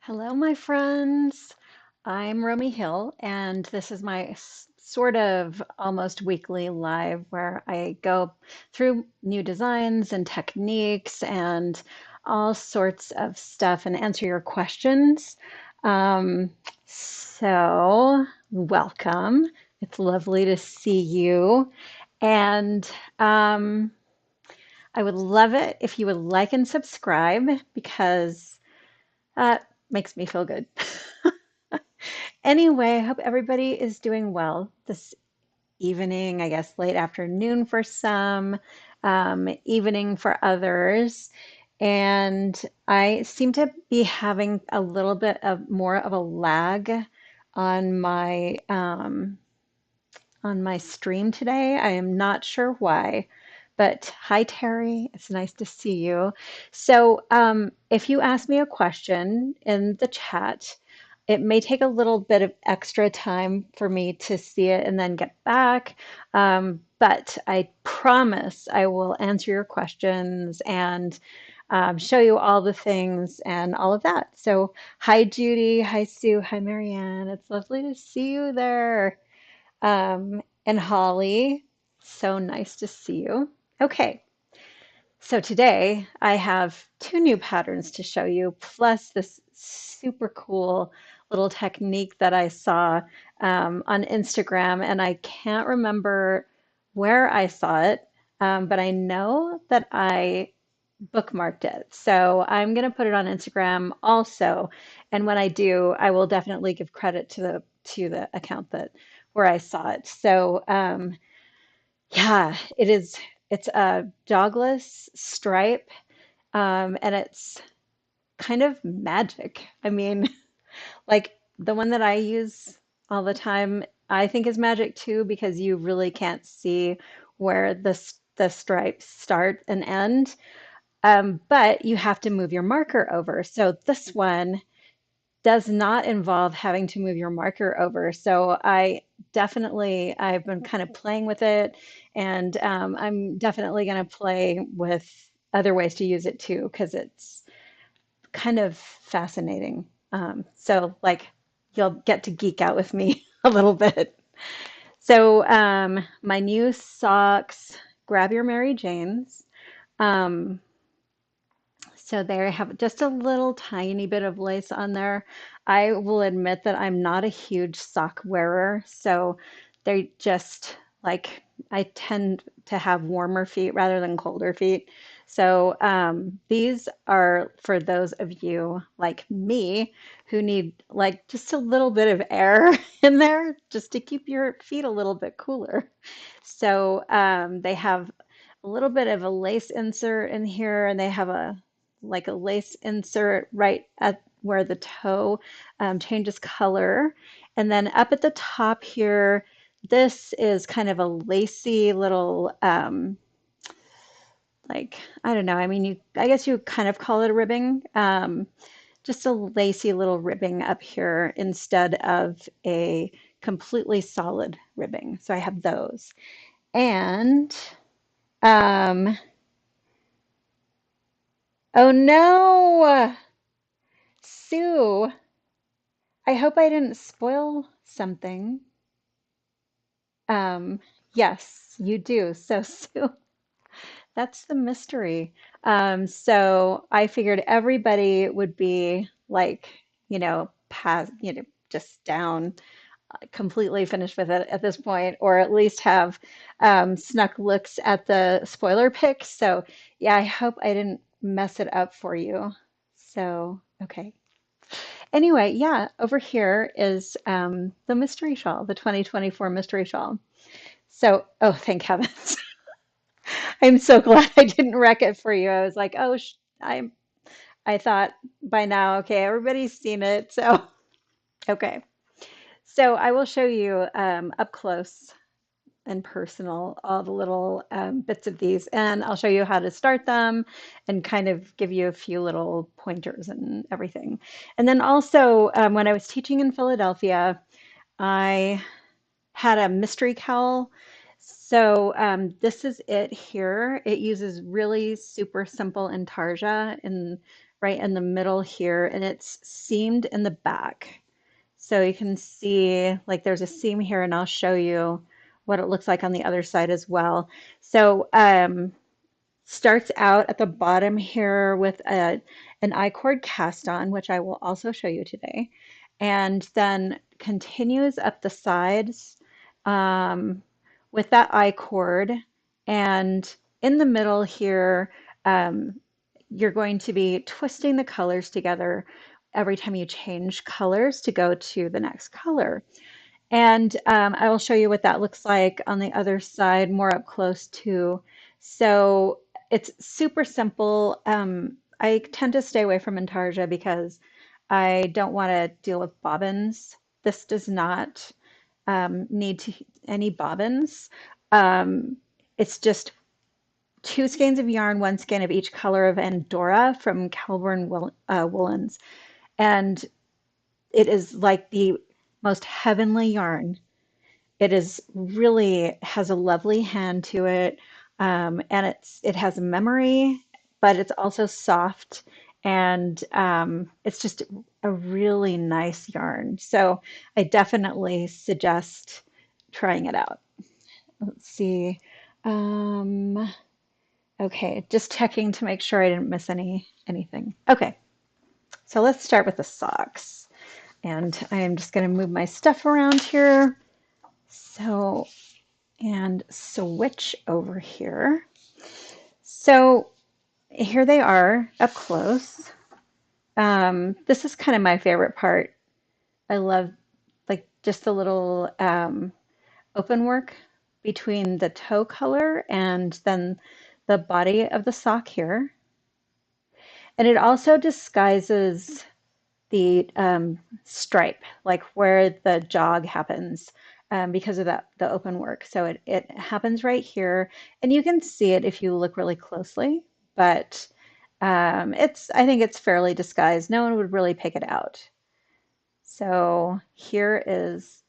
Hello, my friends. I'm Romy Hill, and this is my sort of almost weekly live where I go through new designs and techniques and all sorts of stuff and answer your questions. Um, Welcome. It's lovely to see you. And um, I would love it if you would like and subscribe because that makes me feel good. Anyway, I hope everybody is doing well this evening, I guess late afternoon for some, evening for others. And I seem to be having a little bit of more of a lag on my stream today. I am not sure why, but hi Terry, it's nice to see you. If you ask me a question in the chat, it may take a little bit of extra time for me to see it and then get back. But I promise I will answer your questions and show you all the things and all of that. So, hi Judy, hi Sue, hi Marianne. It's lovely to see you there. And Holly, so nice to see you. Okay, so today I have two new patterns to show you, plus this super cool little technique that I saw on Instagram, and I can't remember where I saw it, but I know that I bookmarked it. So I'm going to put it on Instagram also, and when I do, I will definitely give credit to the account that where I saw it. Yeah, it's a dogless stripe, and it's kind of magic. I mean, like the one that I use all the time, I think is magic too because you really can't see where the stripes start and end. But you have to move your marker over. So this one does not involve having to move your marker over. So I've been kind of playing with it, and I'm definitely going to play with other ways to use it too, because it's kind of fascinating. Like, you'll get to geek out with me a little bit. My new socks, grab your Mary Janes. Um, So they have just a little tiny bit of lace on there. I will admit that I'm not a huge sock wearer, so they just like I tend to have warmer feet rather than colder feet. These are for those of you like me who need like just a little bit of air in there just to keep your feet a little bit cooler. They have a little bit of a lace insert in here, and they have a lace insert right at where the toe changes color. And then up at the top here, this is kind of a lacy little, I don't know, I mean, I guess you kind of call it a ribbing, just a lacy little ribbing up here instead of a completely solid ribbing. So I have those. And, um, oh no, Sue. I hope I didn't spoil something. Um, yes, you do. So, Sue, that's the mystery. So I figured everybody would be like, past, just down, completely finished with it at this point, or at least have snuck looks at the spoiler pics. So, yeah, I hope I didn't mess it up for you. So, okay. Anyway, yeah, over here is the mystery shawl, the 2024 mystery shawl. So, oh, thank heavens. I'm so glad I didn't wreck it for you. I was like, oh, I thought by now, okay, everybody's seen it. So, okay. So I will show you up close and personal all the little bits of these, and I'll show you how to start them and kind of give you a few little pointers and everything. And then also, when I was teaching in Philadelphia, I had a mystery cowl. This is it here. It uses really super simple intarsia, and right in the middle here, and it's seamed in the back. So you can see like there's a seam here, and I'll show you what it looks like on the other side as well. So starts out at the bottom here with an I-cord cast on, which I will also show you today, and then continues up the sides um, with that I-cord. And in the middle here, um, you're going to be twisting the colors together every time you change colors to go to the next color. And I will show you what that looks like on the other side, more up close too. So it's super simple. I tend to stay away from intarsia because I don't want to deal with bobbins. This does not need any bobbins. Um, it's just two skeins of yarn, one skein of each color of Andorra from Calburn Woolens. And it is like the most heavenly yarn. It is really has a lovely hand to it, and it has memory, but it's also soft, and it's just a really nice yarn. So I definitely suggest trying it out. Let's see. Um, okay, just checking to make sure I didn't miss anything. Okay, so let's start with the socks, and I am just going to move my stuff around here. So and switch over here. So here they are up close. This is kind of my favorite part. I love like just the little open work between the toe color and then the body of the sock here. And it also disguises the stripe, like where the jog happens, because of the open work. So it happens right here, and you can see it if you look really closely, but I think it's fairly disguised. No one would really pick it out. So here is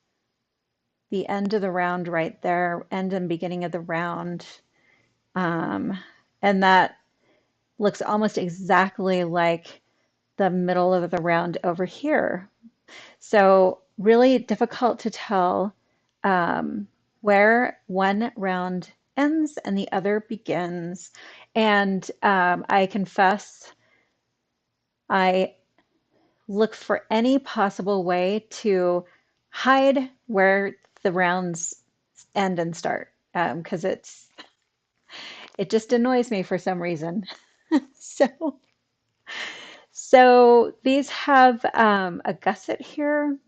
the end of the round right there, end and beginning of the round. Um, and that looks almost exactly like the middle of the round over here. So really difficult to tell where one round ends and the other begins. And I confess, I look for any possible way to hide where the rounds end and start because it just annoys me for some reason. So so these have a gusset here,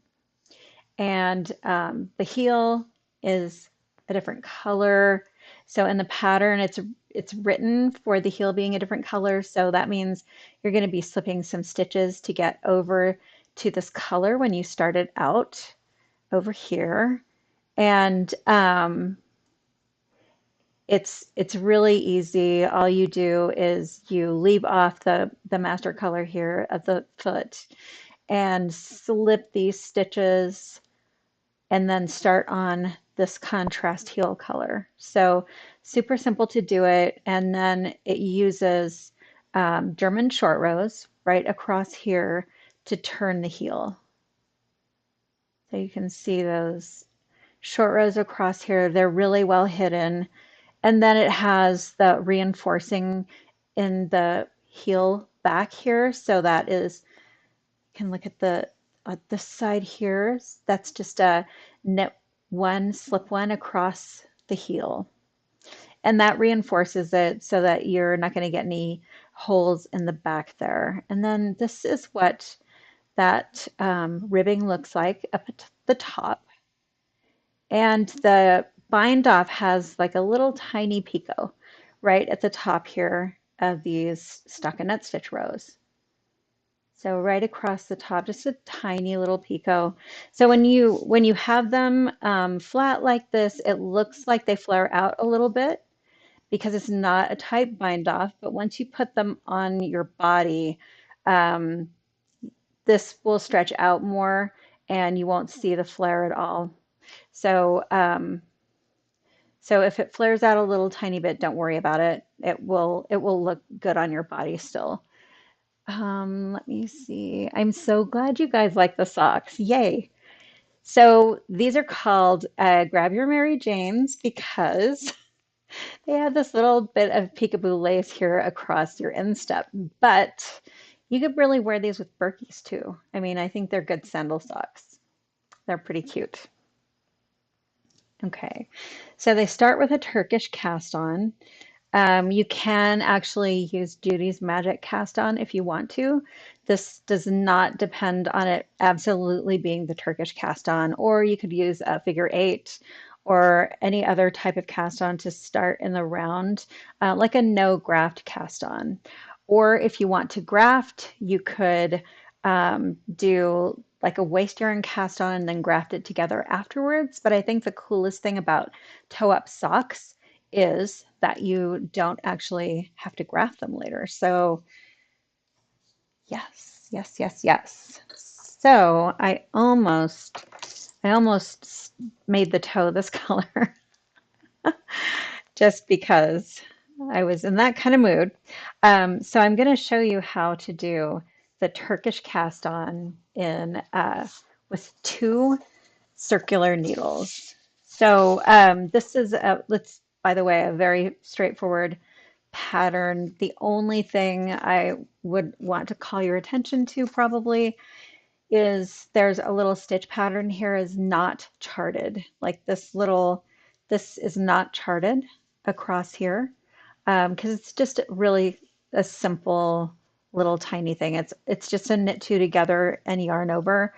and the heel is a different color. So in the pattern, it's written for the heel being a different color. So that means you're going to be slipping some stitches to get over to this color when you start it out over here. And it's really easy. All you do is you leave off the master color here of the foot and slip these stitches and then start on this contrast heel color. So super simple to do it. And then it uses German short rows right across here to turn the heel. So you can see those short rows across here. They're really well hidden. And then it has the reinforcing in the heel back here. So that is, you can look at this side here. That's just a knit one, slip one across the heel. And that reinforces it so that you're not going to get any holes in the back there. And then this is what that ribbing looks like up at the top. And the bind off has like a little tiny picot right at the top here of these stockinette stitch rows. So right across the top, just a tiny little picot. So when you have them flat like this, it looks like they flare out a little bit because it's not a tight bind off. But once you put them on your body, um, this will stretch out more and you won't see the flare at all. So so if it flares out a little tiny bit, don't worry about it. It will look good on your body still. Let me see. I'm so glad you guys like the socks. Yay. So these are called Grab Your Mary Janes because they have this little bit of peekaboo lace here across your instep, but you could really wear these with Birkies too. I mean, I think they're good sandal socks. They're pretty cute. Okay, so they start with a Turkish cast on. You can actually use Judy's Magic cast on if you want to. This does not depend on it absolutely being the Turkish cast on, or you could use a figure eight or any other type of cast on to start in the round, like a no graft cast on. Or if you want to graft, you could do like a waist yarn cast on and then graft it together afterwards. But I think the coolest thing about toe up socks is that you don't actually have to graft them later. So yes, yes, yes, yes. So I almost made the toe this color just because I was in that kind of mood. So I'm going to show you how to do the Turkish cast on in with two circular needles. So this is let's by the way a very straightforward pattern. The only thing I would want to call your attention to probably is there's a little stitch pattern here is not charted. Like this is not charted across here because it's just really a simple little tiny thing. It's just a knit two together and yarn over.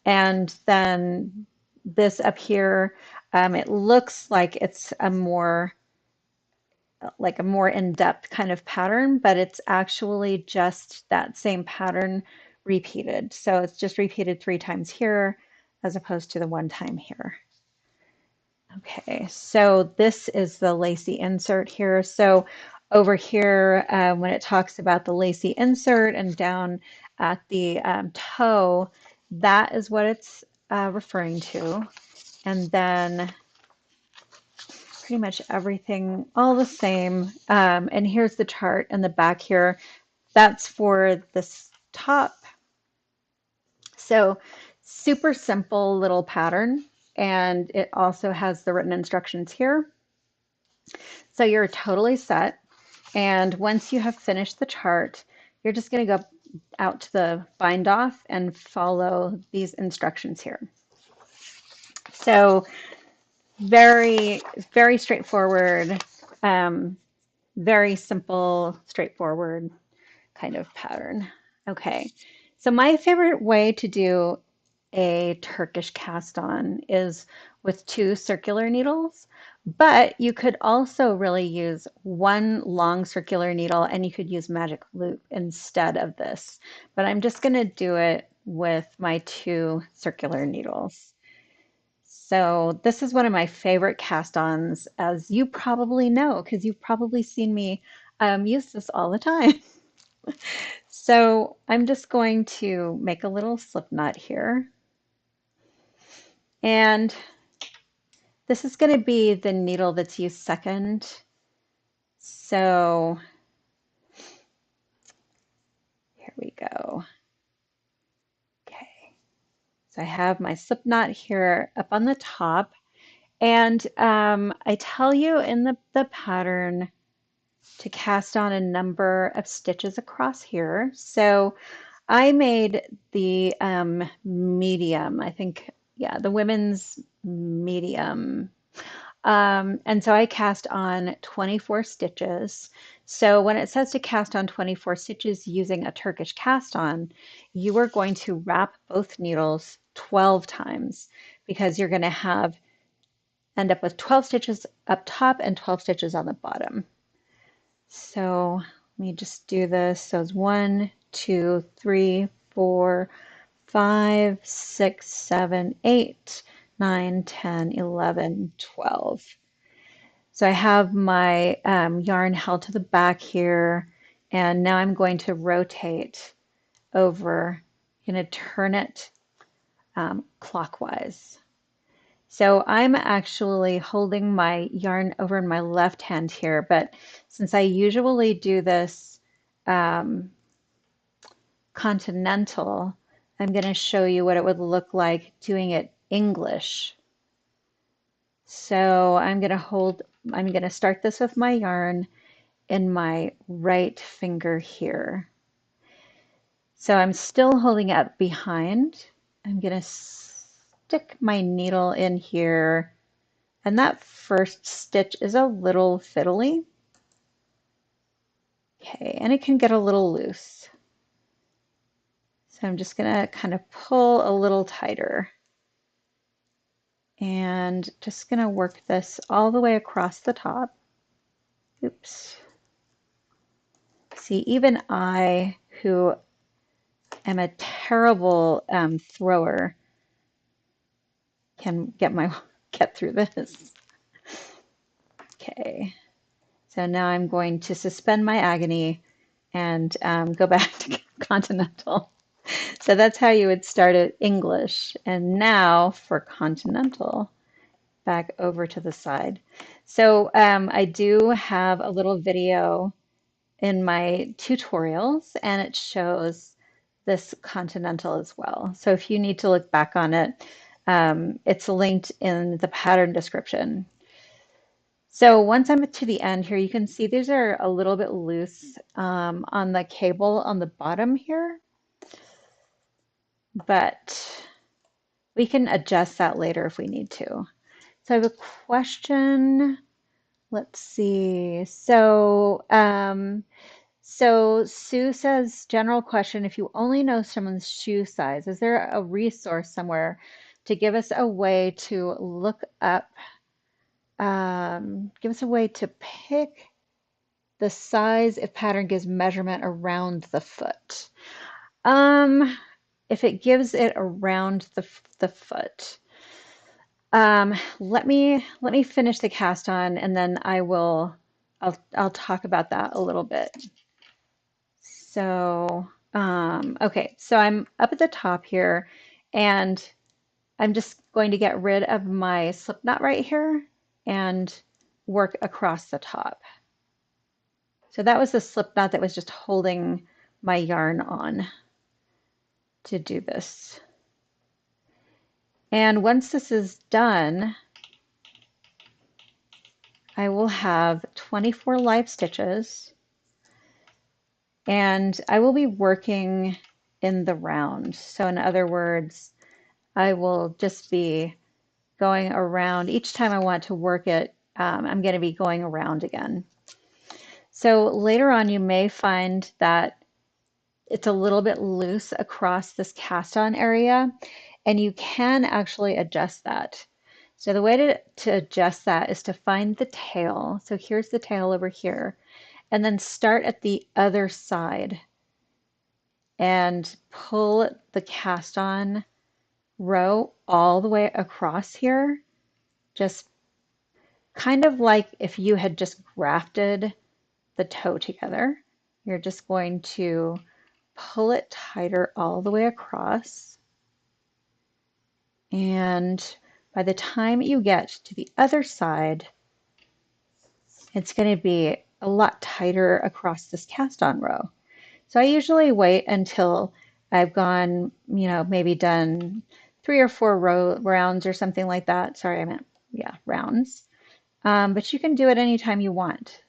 And then this up here, it looks like it's a more like a more in-depth kind of pattern, but it's actually just that same pattern repeated. So it's just repeated three times here as opposed to the one time here. Okay, so this is the lacy insert here. So over here, when it talks about the lacy insert and down at the toe, that is what it's referring to. And then pretty much everything all the same. And here's the chart in the back here. That's for this top. So super simple little pattern. And it also has the written instructions here. So you're totally set. And once you have finished the chart, you're just going to go out to the bind off and follow these instructions here. So very, very straightforward, um, very simple, straightforward kind of pattern. Okay, so my favorite way to do a Turkish cast on is with two circular needles, but you could also really use one long circular needle and you could use magic loop instead of this. But I'm just going to do it with my two circular needles. So this is one of my favorite cast-ons, as you probably know, because you've probably seen me use this all the time. So I'm just going to make a little slip knot here. And this is going to be the needle that's used second. So here we go. Okay. So I have my slip knot here up on the top. And I tell you in the pattern to cast on a number of stitches across here. So I made the medium, I think, yeah, the women's medium. And so I cast on 24 stitches. So when it says to cast on 24 stitches using a Turkish cast on, you are going to wrap both needles 12 times because you're going to end up with 12 stitches up top and 12 stitches on the bottom. So let me just do this. So it's 1, 2, 3, 4, 5, 6, 7, 8, 9, 10, 11, 12. So I have my yarn held to the back here, and now I'm going to rotate over. I'm going to turn it clockwise. So I'm actually holding my yarn over in my left hand here, but since I usually do this continental, I'm going to show you what it would look like doing it English. So I'm going to start this with my yarn in my right finger here. So I'm still holding up behind. I'm going to stick my needle in here, and that first stitch is a little fiddly. Okay, and it can get a little loose. So I'm just going to kind of pull a little tighter and just going to work this all the way across the top. Oops. See, even I, who am a terrible thrower, can get through this. Okay, so now I'm going to suspend my agony and go back to continental. So that's how you would start it English. And now for continental, back over to the side. So I do have a little video in my tutorials, and it shows this continental as well. So if you need to look back on it, it's linked in the pattern description. So once I'm to the end here, you can see these are a little bit loose on the cable on the bottom here, but we can adjust that later if we need to. So I have a question. Let's see. So Sue says, general question, if you only know someone's shoe size, is there a resource somewhere to give us a way to look up, give us a way to pick the size if pattern gives measurement around the foot? Um, if it gives it around the foot, let me finish the cast on, and then I'll talk about that a little bit. So, okay, so I'm up at the top here, and I'm just going to get rid of my slip knot right here and work across the top. So that was the slip knot that was just holding my yarn on to do this. And once this is done, I will have 24 live stitches, and I will be working in the round. So in other words, I will just be going around. Each time I want to work it, I'm going to be going around again. So later on, you may find that it's a little bit loose across this cast on area, and you can actually adjust that. So the way to adjust that is to find the tail. So here's the tail over here, and then start at the other side and pull the cast on row all the way across here, just kind of like if you had just grafted the toe together. You're just going to pull it tighter all the way across. And by the time you get to the other side, it's going to be a lot tighter across this cast on row. So I usually wait until I've gone, maybe done 3 or 4 rounds or something like that. Sorry, I meant, yeah, rounds. But you can do it anytime you want.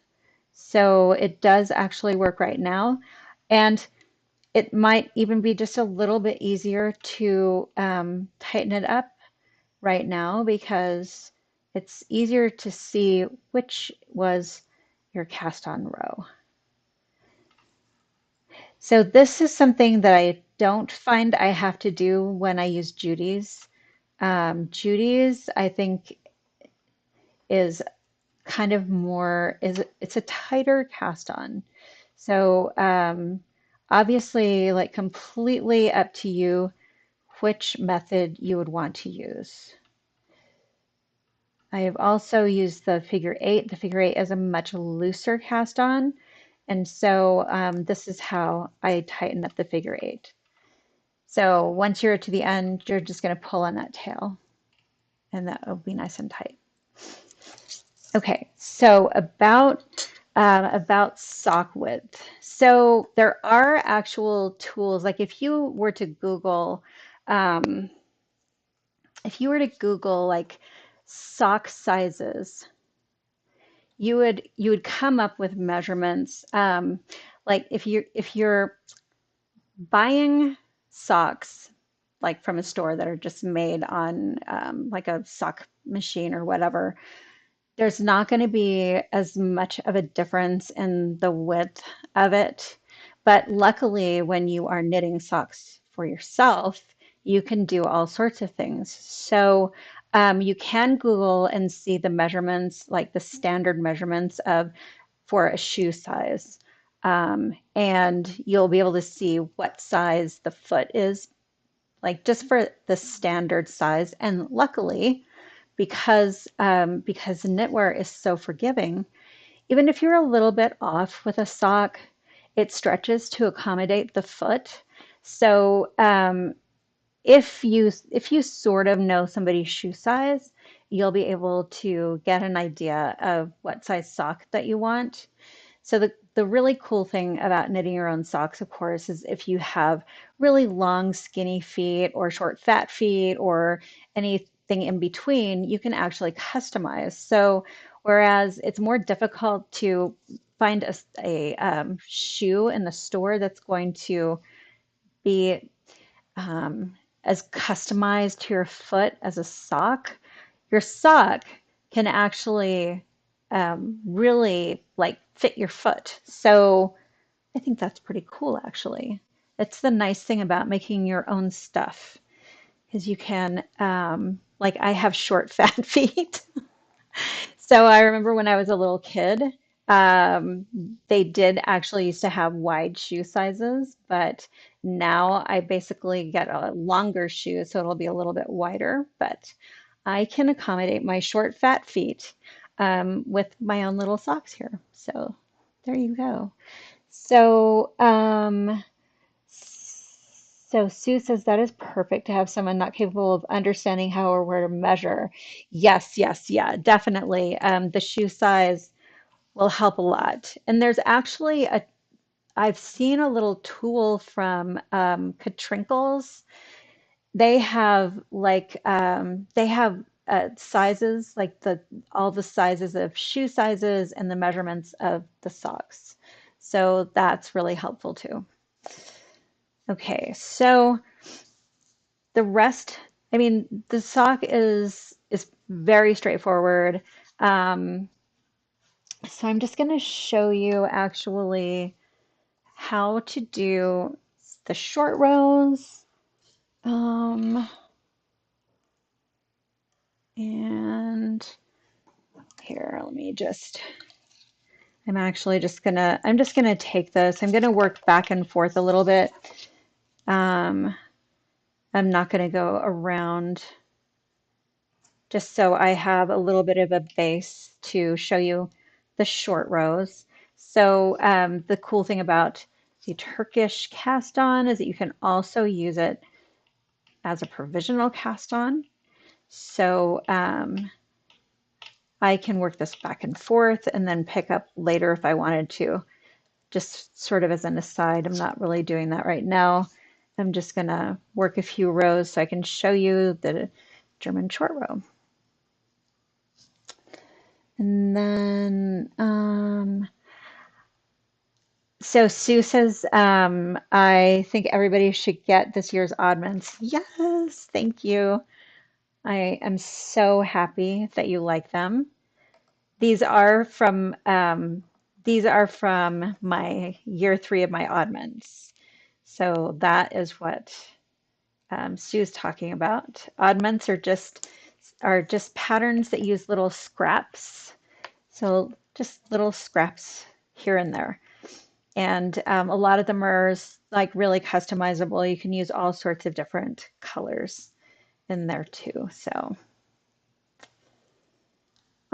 So it does actually work right now. And it might even be just a little bit easier to tighten it up right now because it's easier to see which was your cast on row. So this is something that I don't find I have to do when I use Judy's. Judy's, I think, is kind of more, it's a tighter cast on. So obviously, like completely up to you which method you would want to use. I have also used the figure 8. The figure 8 is a much looser cast on. And so this is how I tighten up the figure 8. So once you're to the end, you're just going to pull on that tail, and that will be nice and tight. Okay, so about About sock width. So there are actual tools. Like um, if you were to Google like sock sizes, you would come up with measurements. Like if you're buying socks like from a store that are just made on like a sock machine or whatever, there's not going to be as much of a difference in the width of it. But luckily, when you are knitting socks for yourself, you can do all sorts of things. So you can Google and see the measurements, like the standard measurements of for a shoe size. And you'll be able to see what size the foot is, like just for the standard size. And luckily, because knitwear is so forgiving, even if you're a little bit off with a sock, it stretches to accommodate the foot. So if you sort of know somebody's shoe size, you'll be able to get an idea of what size sock that you want. So the really cool thing about knitting your own socks, of course, is if you have really long, skinny feet or short, fat feet or anything in between, you can actually customize. So whereas it's more difficult to find a shoe in the store that's going to be um, as customized to your foot as a sock, your sock can actually really like fit your foot. So I think that's pretty cool, actually. It's the nice thing about making your own stuff is you can, like I have short, fat feet. So I remember when I was a little kid, um, they did actually used to have wide shoe sizes, but now I basically get a longer shoe, so it'll be a little bit wider, but I can accommodate my short, fat feet with my own little socks here. So there you go. So, so Sue says that is perfect to have someone not capable of understanding how or where to measure. Yes, yes, yeah, definitely. The shoe size will help a lot. And there's actually I've seen a little tool from Katrinkles. They have sizes, like all the sizes of shoe sizes and the measurements of the socks. So that's really helpful too. Okay, so the rest, I mean, the sock is very straightforward. Um, so I'm just going to show you actually how to do the short rows. Um, and here, let me just, I'm just gonna take this. I'm gonna work back and forth a little bit. Um, I'm not gonna go around, just so I have a little bit of a base to show you the short rows. So the cool thing about the Turkish cast on is that you can also use it as a provisional cast on. So I can work this back and forth and then pick up later if I wanted to, just sort of as an aside. I'm not really doing that right now. I'm just gonna work a few rows so I can show you the German short row. And then, so Sue says, I think everybody should get this year's Oddments. Yes, thank you. I am so happy that you like them. These are from my year three of my oddments. So that is what Sue's talking about. Oddments are just patterns that use little scraps. So just little scraps here and there. And a lot of them are like really customizable. You can use all sorts of different colors in there too. So,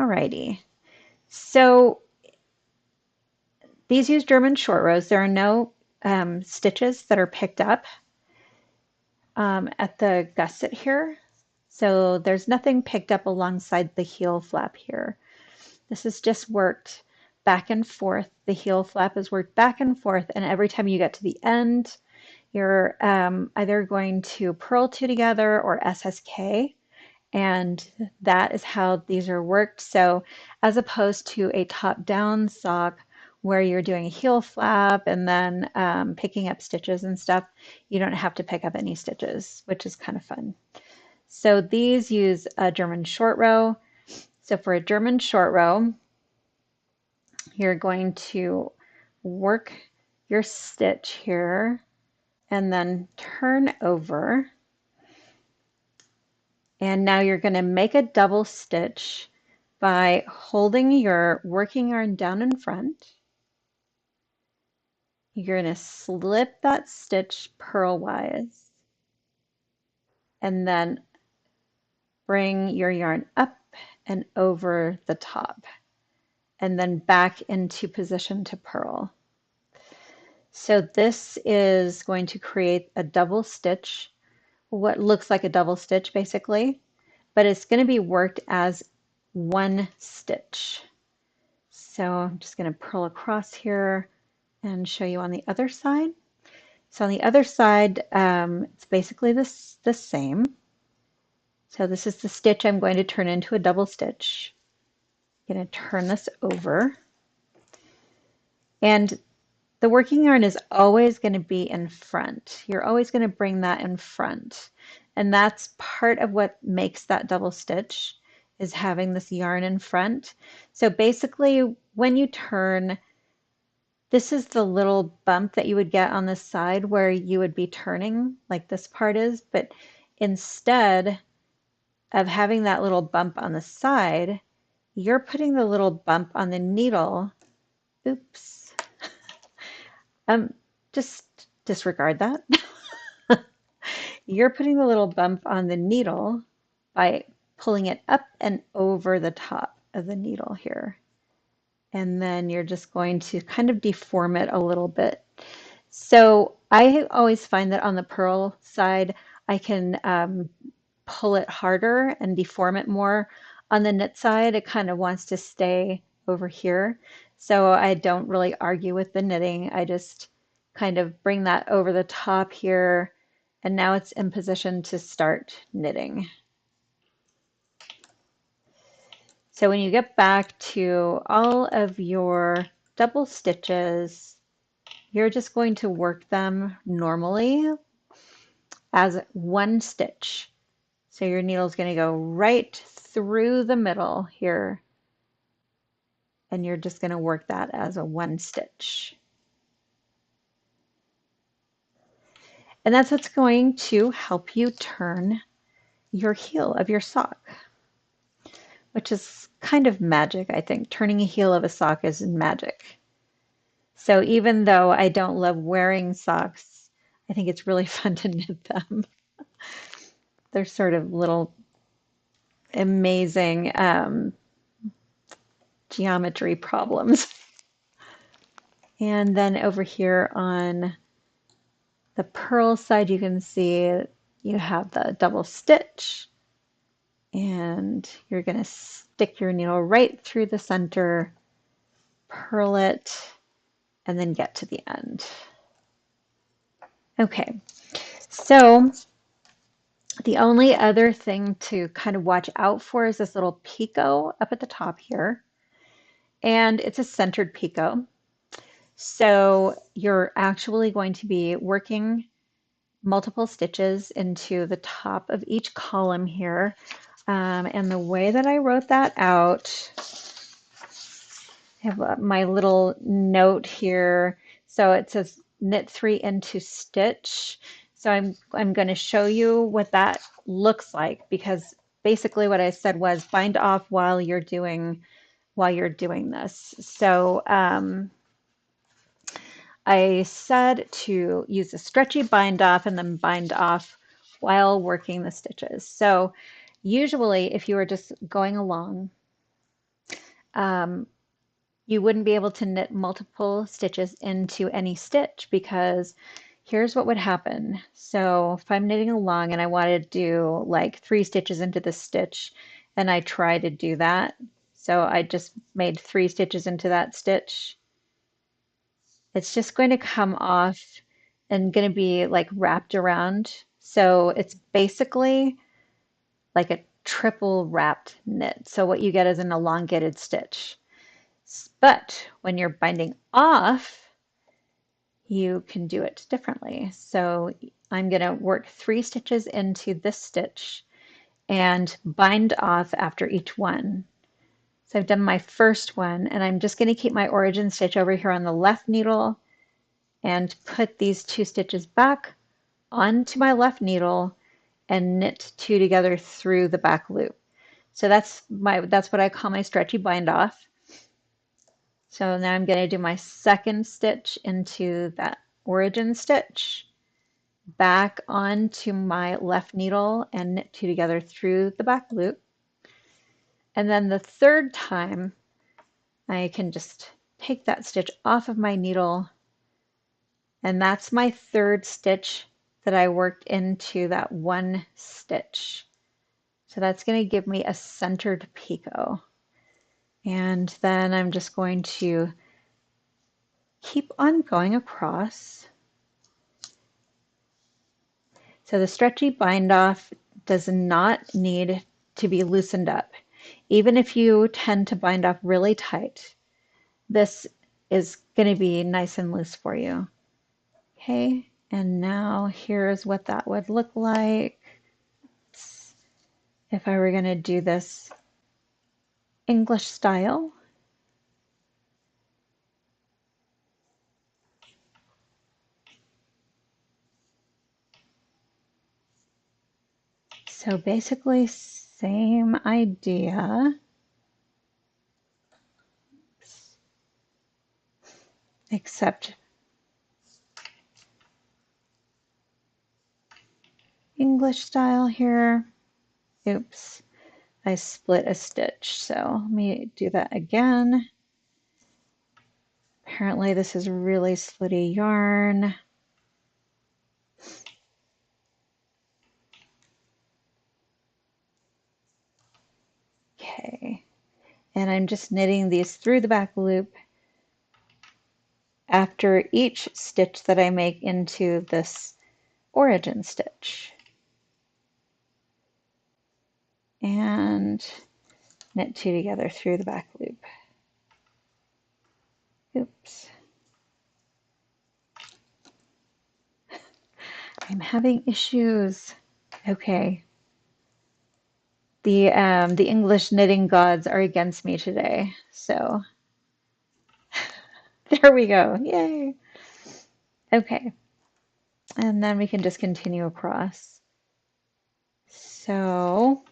alrighty. So these use German short rows. There are no stitches that are picked up at the gusset here. So there's nothing picked up alongside the heel flap here. This is just worked back and forth. The heel flap is worked back and forth, and every time you get to the end, you're either going to purl two together or SSK, and that is how these are worked. So as opposed to a top-down sock where you're doing a heel flap and then picking up stitches and stuff, you don't have to pick up any stitches, which is kind of fun. So these use a German short row. So for a German short row, you're going to work your stitch here and then turn over. And now you're going to make a double stitch by holding your working yarn down in front. You're going to slip that stitch purlwise and then bring your yarn up and over the top and then back into position to purl. So this is going to create a double stitch, what looks like a double stitch basically, but it's going to be worked as one stitch. So I'm just going to purl across here and show you on the other side. So on the other side, it's basically the same. So this is the stitch I'm going to turn into a double stitch. I'm going to turn this over. And the working yarn is always going to be in front. You're always going to bring that in front. And that's part of what makes that double stitch, is having this yarn in front. So basically, when you turn, this is the little bump that you would get on the side where you would be turning, like this part is, but instead of having that little bump on the side, you're putting the little bump on the needle. Oops. Just disregard that. You're putting the little bump on the needle by pulling it up and over the top of the needle here. And then you're just going to kind of deform it a little bit. So I always find that on the purl side, I can pull it harder and deform it more. On the knit side, it kind of wants to stay over here. So I don't really argue with the knitting. I just kind of bring that over the top here, and now it's in position to start knitting. So when you get back to all of your double stitches, you're just going to work them normally as one stitch. So your needle is going to go right through the middle here, and you're just going to work that as a one stitch. And that's what's going to help you turn your heel of your sock, which is kind of magic, I think. Turning a heel of a sock is magic. So even though I don't love wearing socks, I think it's really fun to knit them. They're sort of little amazing geometry problems. And then over here on the purl side, you can see you have the double stitch, and you're going to stick your needle right through the center, purl it, and then get to the end. Okay, so the only other thing to kind of watch out for is this little picot up at the top here, and it's a centered picot. So you're actually going to be working multiple stitches into the top of each column here. And the way that I wrote that out, I have my little note here. So it says knit 3 into stitch. So I'm going to show you what that looks like, because basically what I said was bind off while you're doing this. So I said to use a stretchy bind off and then bind off while working the stitches. So usually if you were just going along, you wouldn't be able to knit multiple stitches into any stitch, because here's what would happen. So if I'm knitting along and I want to do like 3 stitches into the stitch, and I try to do that, So I just made 3 stitches into that stitch. It's just going to come off and going to be like wrapped around. So it's basically like a triple wrapped knit. So what you get is an elongated stitch. But when you're binding off, you can do it differently. So I'm going to work 3 stitches into this stitch and bind off after each one. So I've done my first one, and I'm just going to keep my origin stitch over here on the left needle and put these 2 stitches back onto my left needle and knit 2 together through the back loop. So that's what I call my stretchy bind off. So now I'm going to do my second stitch into that origin stitch, back onto my left needle and knit 2 together through the back loop. And then the third time, I can just take that stitch off of my needle, and that's my third stitch that I worked into that one stitch. So that's going to give me a centered picot. And then I'm just going to keep on going across. So the stretchy bind off does not need to be loosened up. Even if you tend to bind off really tight, this is going to be nice and loose for you. Okay, and now here's what that would look like if I were going to do this English style. So basically same idea, except English style here. Oops, I split a stitch. So let me do that again. Apparently this is really slitty yarn. Okay, and I'm just knitting these through the back loop after each stitch that I make into this origin stitch. And knit 2 together through the back loop. Oops. I'm having issues. Okay. The English knitting gods are against me today. So there we go. Yay. Okay. And then we can just continue across. So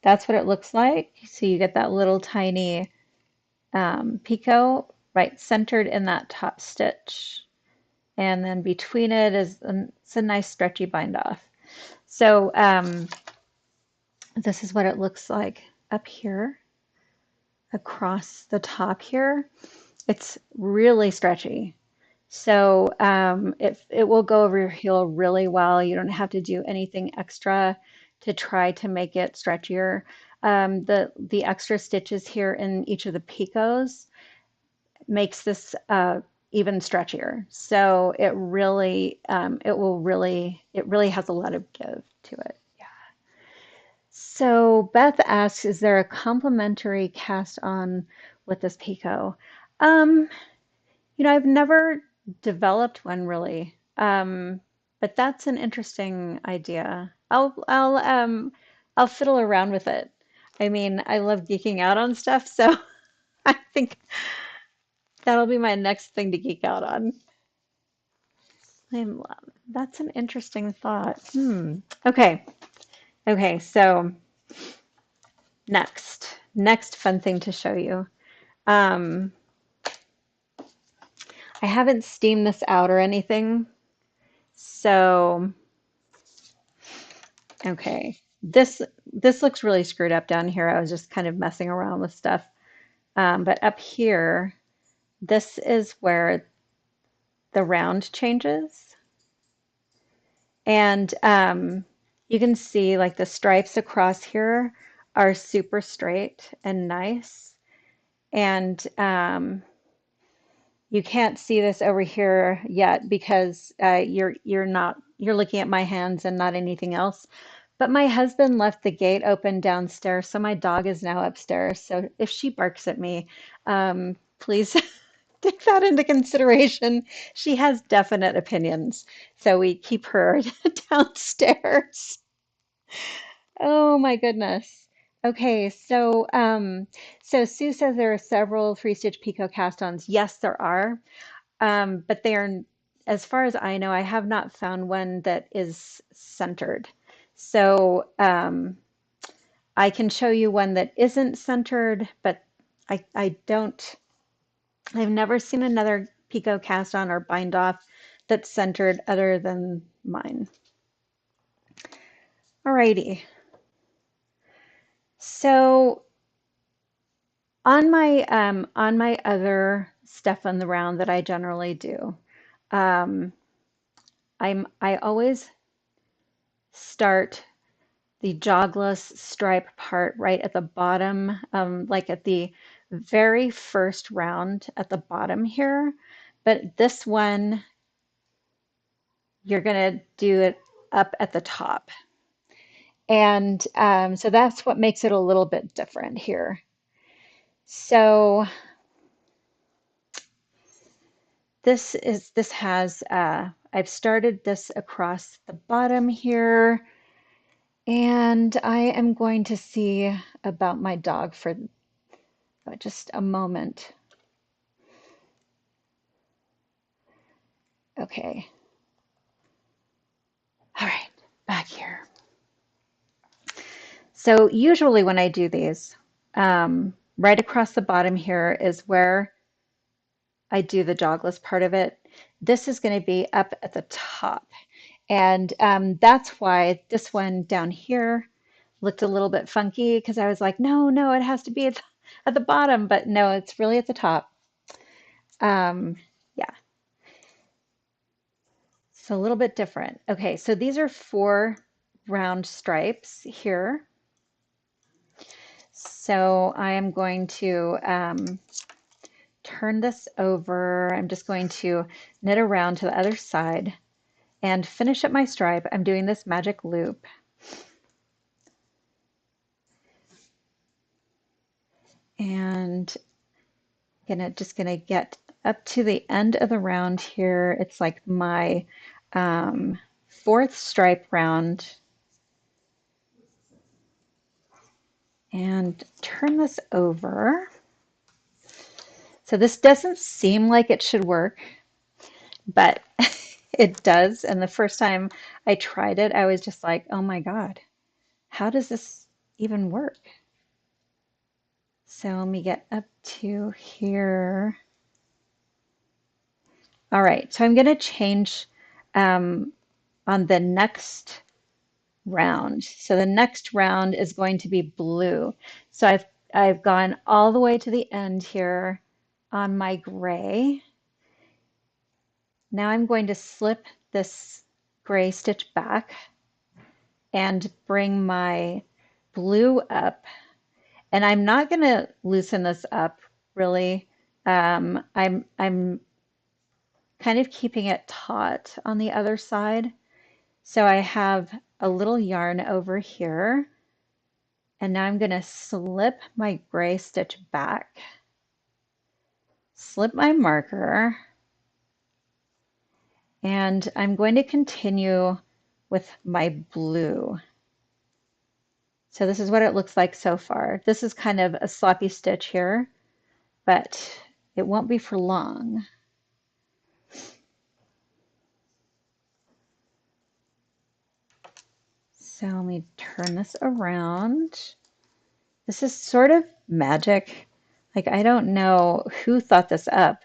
that's what it looks like. So you get that little tiny picot right centered in that top stitch. And then between it is it's a nice stretchy bind off. So this is what it looks like up here across the top here. It's really stretchy. So it will go over your heel really well. You don't have to do anything extra to try to make it stretchier. The extra stitches here in each of the picots makes this even stretchier. So it really has a lot of give to it. Yeah. So Beth asks, is there a complimentary cast on with this picot? Um, I've never developed one really. But that's an interesting idea. I'll fiddle around with it. I mean, I love geeking out on stuff, so I think that'll be my next thing to geek out on. That's an interesting thought. Okay. Okay, so next fun thing to show you. Um, I haven't steamed this out or anything, so okay. This looks really screwed up down here. I was just kind of messing around with stuff. But up here, this is where the round changes. And you can see like the stripes across here are super straight and nice. And you can't see this over here yet because you're looking at my hands and not anything else. But my husband left the gate open downstairs, so my dog is now upstairs. So if she barks at me, please take that into consideration. She has definite opinions, so we keep her downstairs. Oh my goodness. Okay, so Sue says there are several three-stitch picot cast-ons. Yes, there are. But they are, as far as I know, I have not found one that is centered. So I can show you one that isn't centered, but I don't, I've never seen another picot cast on or bind off that's centered other than mine. Alrighty. So on my other stuff on the round that I generally do, um, I always start the jogless stripe part right at the bottom, like at the very first round at the bottom here. But this one, you're going to do it up at the top. And so that's what makes it a little bit different here. So this has, I've started this across the bottom here. And I am going to see about my dog for just a moment. Okay. All right, back here. So usually when I do these, right across the bottom here is where I do the jogless part of it. This is going to be up at the top. And that's why this one down here looked a little bit funky because I was like, no, no, it has to be at the bottom. But no, it's really at the top. Yeah, so a little bit different. Okay, so these are 4 round stripes here. So I am going to turn this over. I'm just going to knit around to the other side and finish up my stripe. I'm doing this magic loop. And just gonna get up to the end of the round here. It's like my 4th stripe round. And turn this over. So this doesn't seem like it should work, but it does. And the first time I tried it, I was just like, oh my God, how does this even work? So let me get up to here. All right, so I'm going to change on the next round. So the next round is going to be blue. So I've gone all the way to the end here on my gray. Now I'm going to slip this gray stitch back and bring my blue up. And I'm not going to loosen this up really. I'm kind of keeping it taut on the other side. So I have a little yarn over here. And now I'm going to slip my gray stitch back, slip my marker, and I'm going to continue with my blue. So this is what it looks like so far. This is kind of a sloppy stitch here, but it won't be for long. So let me turn this around. This is sort of magic. Like, I don't know who thought this up,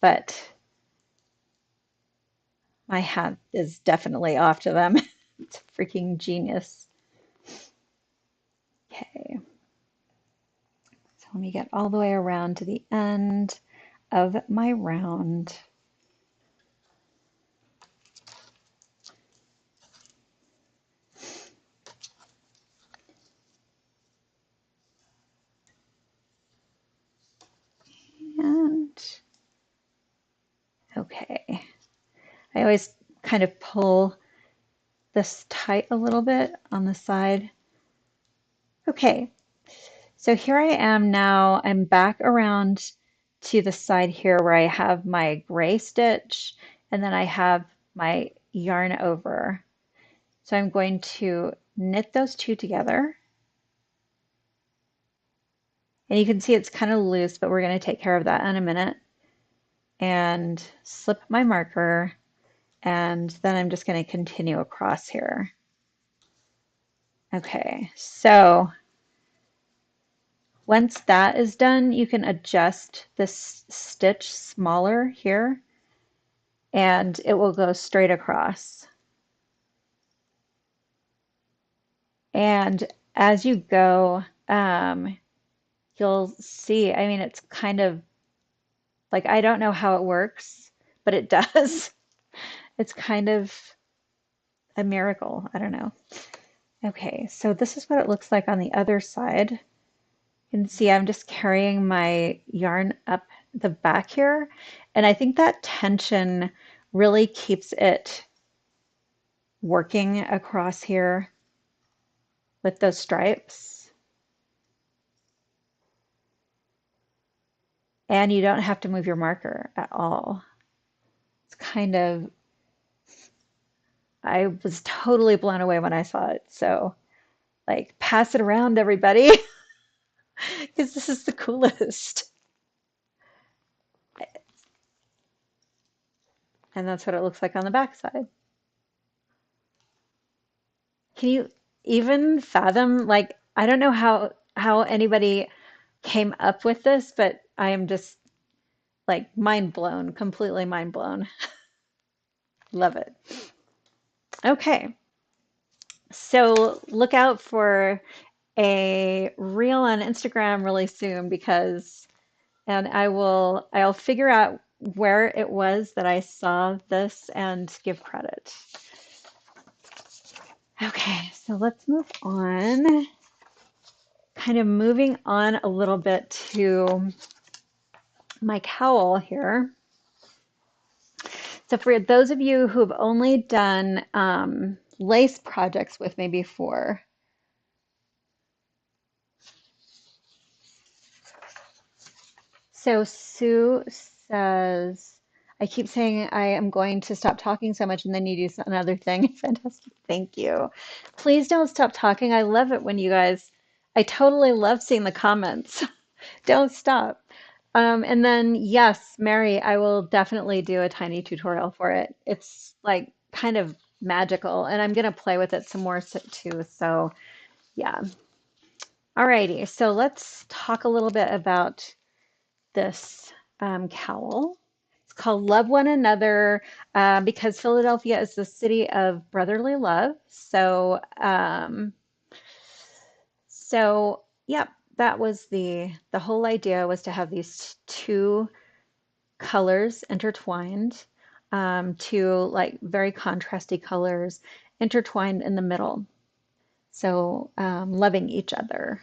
but my hat is definitely off to them. It's freaking genius. Okay. So let me get all the way around to the end of my round. And okay, I always kind of pull this tight a little bit on the side. Okay, so here I am now. I'm back around to the side here where I have my gray stitch and then I have my yarn over. So I'm going to knit those two together. And you can see it's kind of loose, but we're going to take care of that in a minute. And slip my marker, and then I'm just going to continue across here. Okay, so once that is done, you can adjust this stitch smaller here, and it will go straight across. And as you go, you'll see, I mean, it's kind of like, I don't know how it works, but it does. It's kind of a miracle. I don't know. Okay, so this is what it looks like on the other side. You can see I'm just carrying my yarn up the back here, and I think that tension really keeps it working across here with those stripes. And you don't have to move your marker at all. It's kind of, I was totally blown away when I saw it. So, like, pass it around, everybody, because this is the coolest. And that's what it looks like on the back side. Can you even fathom, like, I don't know how anybody came up with this, but I am just like mind blown, completely mind blown. Love it. Okay. So look out for a reel on Instagram really soon because and I'll figure out where it was that I saw this and give credit. Okay, so let's move on. Kind of moving on a little bit to my cowl here. So for those of you who've only done lace projects with me before, so Sue says, I keep saying I am going to stop talking so much and then you do another thing. Fantastic. Thank you. Please don't stop talking. I love it when you guys, I totally love seeing the comments. Don't stop. And then, yes, Mary, I will definitely do a tiny tutorial for it. It's like kind of magical, and I'm going to play with it some more too. So, yeah. Alrighty, so let's talk a little bit about this cowl. It's called Love One Another because Philadelphia is the city of brotherly love. So, yep, that was the whole idea was to have these two colors intertwined, two like very contrasty colors intertwined in the middle. So loving each other.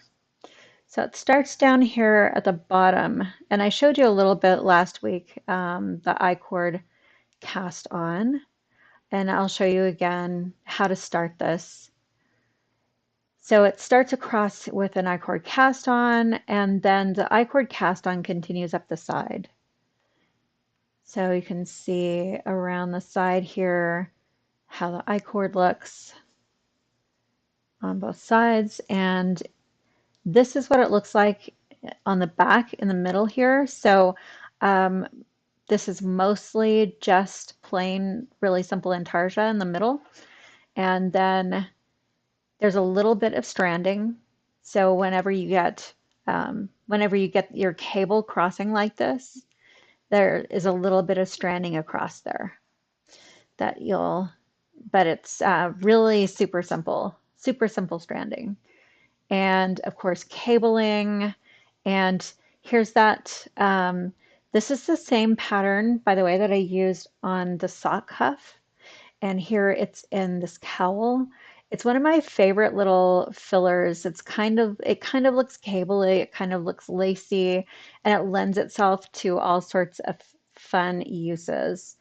So it starts down here at the bottom, and I showed you a little bit last week, the I-cord cast on, and I'll show you again how to start this. So it starts across with an I-cord cast on, and then the I-cord cast on continues up the side. So you can see around the side here how the I-cord looks on both sides. And this is what it looks like on the back in the middle here. So um, this is mostly just plain, really simple intarsia in the middle. And then there's a little bit of stranding. So whenever you get your cable crossing like this, there is a little bit of stranding across there that but it's really super simple stranding. And of course, cabling. And here's that. This is the same pattern, by the way, that I used on the sock cuff. And here it's in this cowl. It's one of my favorite little fillers. It kind of looks cable-y, it kind of looks lacy, and it lends itself to all sorts of fun uses.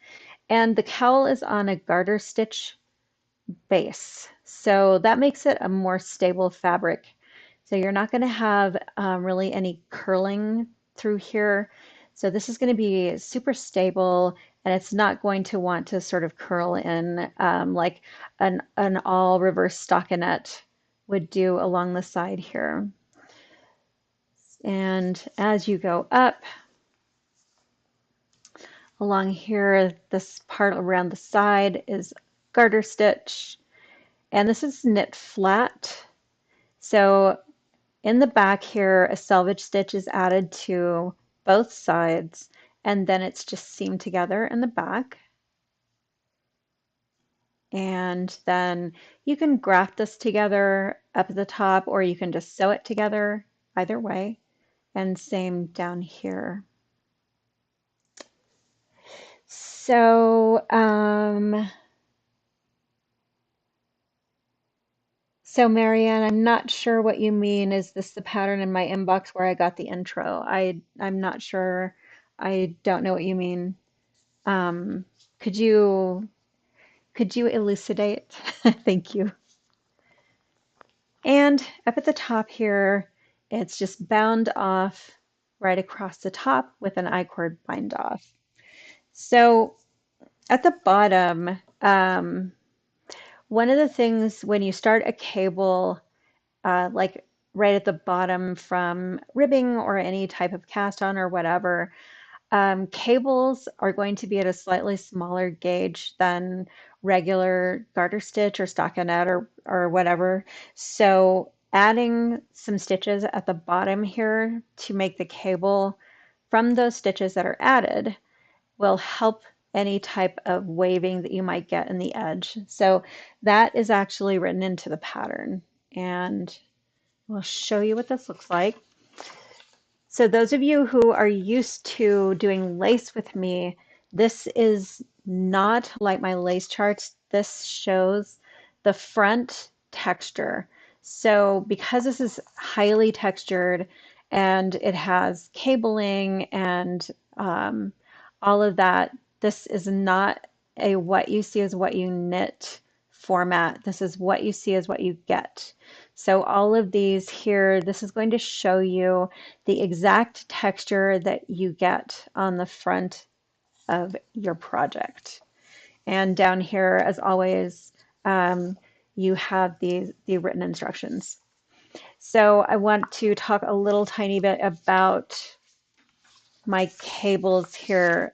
And the cowl is on a garter stitch base. So that makes it a more stable fabric. So you're not going to have really any curling through here. So this is going to be super stable and it's not going to want to sort of curl in like an all reverse stockinette would do along the side here. And as you go up along here, this part around the side is garter stitch. And this is knit flat. So in the back here, a selvage stitch is added to both sides, and then it's just seamed together in the back. And then you can graft this together up at the top, or you can just sew it together, either way. And same down here. So, so Marianne, I'm not sure what you mean. Is this the pattern in my inbox where I got the intro? I'm not sure. I don't know what you mean. Um, could you could you elucidate? Thank you. And up at the top here, it's just bound off right across the top with an I-cord bind off. So at the bottom, one of the things when you start a cable, like right at the bottom from ribbing or any type of cast on or whatever, cables are going to be at a slightly smaller gauge than regular garter stitch or stockinette or whatever. So adding some stitches at the bottom here to make the cable from those stitches that are added will help any type of waving that you might get in the edge. So that is actually written into the pattern. And I'll show you what this looks like. So those of you who are used to doing lace with me, this is not like my lace charts. This shows the front texture. So because this is highly textured and it has cabling and all of that, this is not a what you see is what you knit format. This is what you see is what you get. So all of these here, this is going to show you the exact texture that you get on the front of your project. And down here, as always, you have the written instructions. So I want to talk a little tiny bit about my cables here.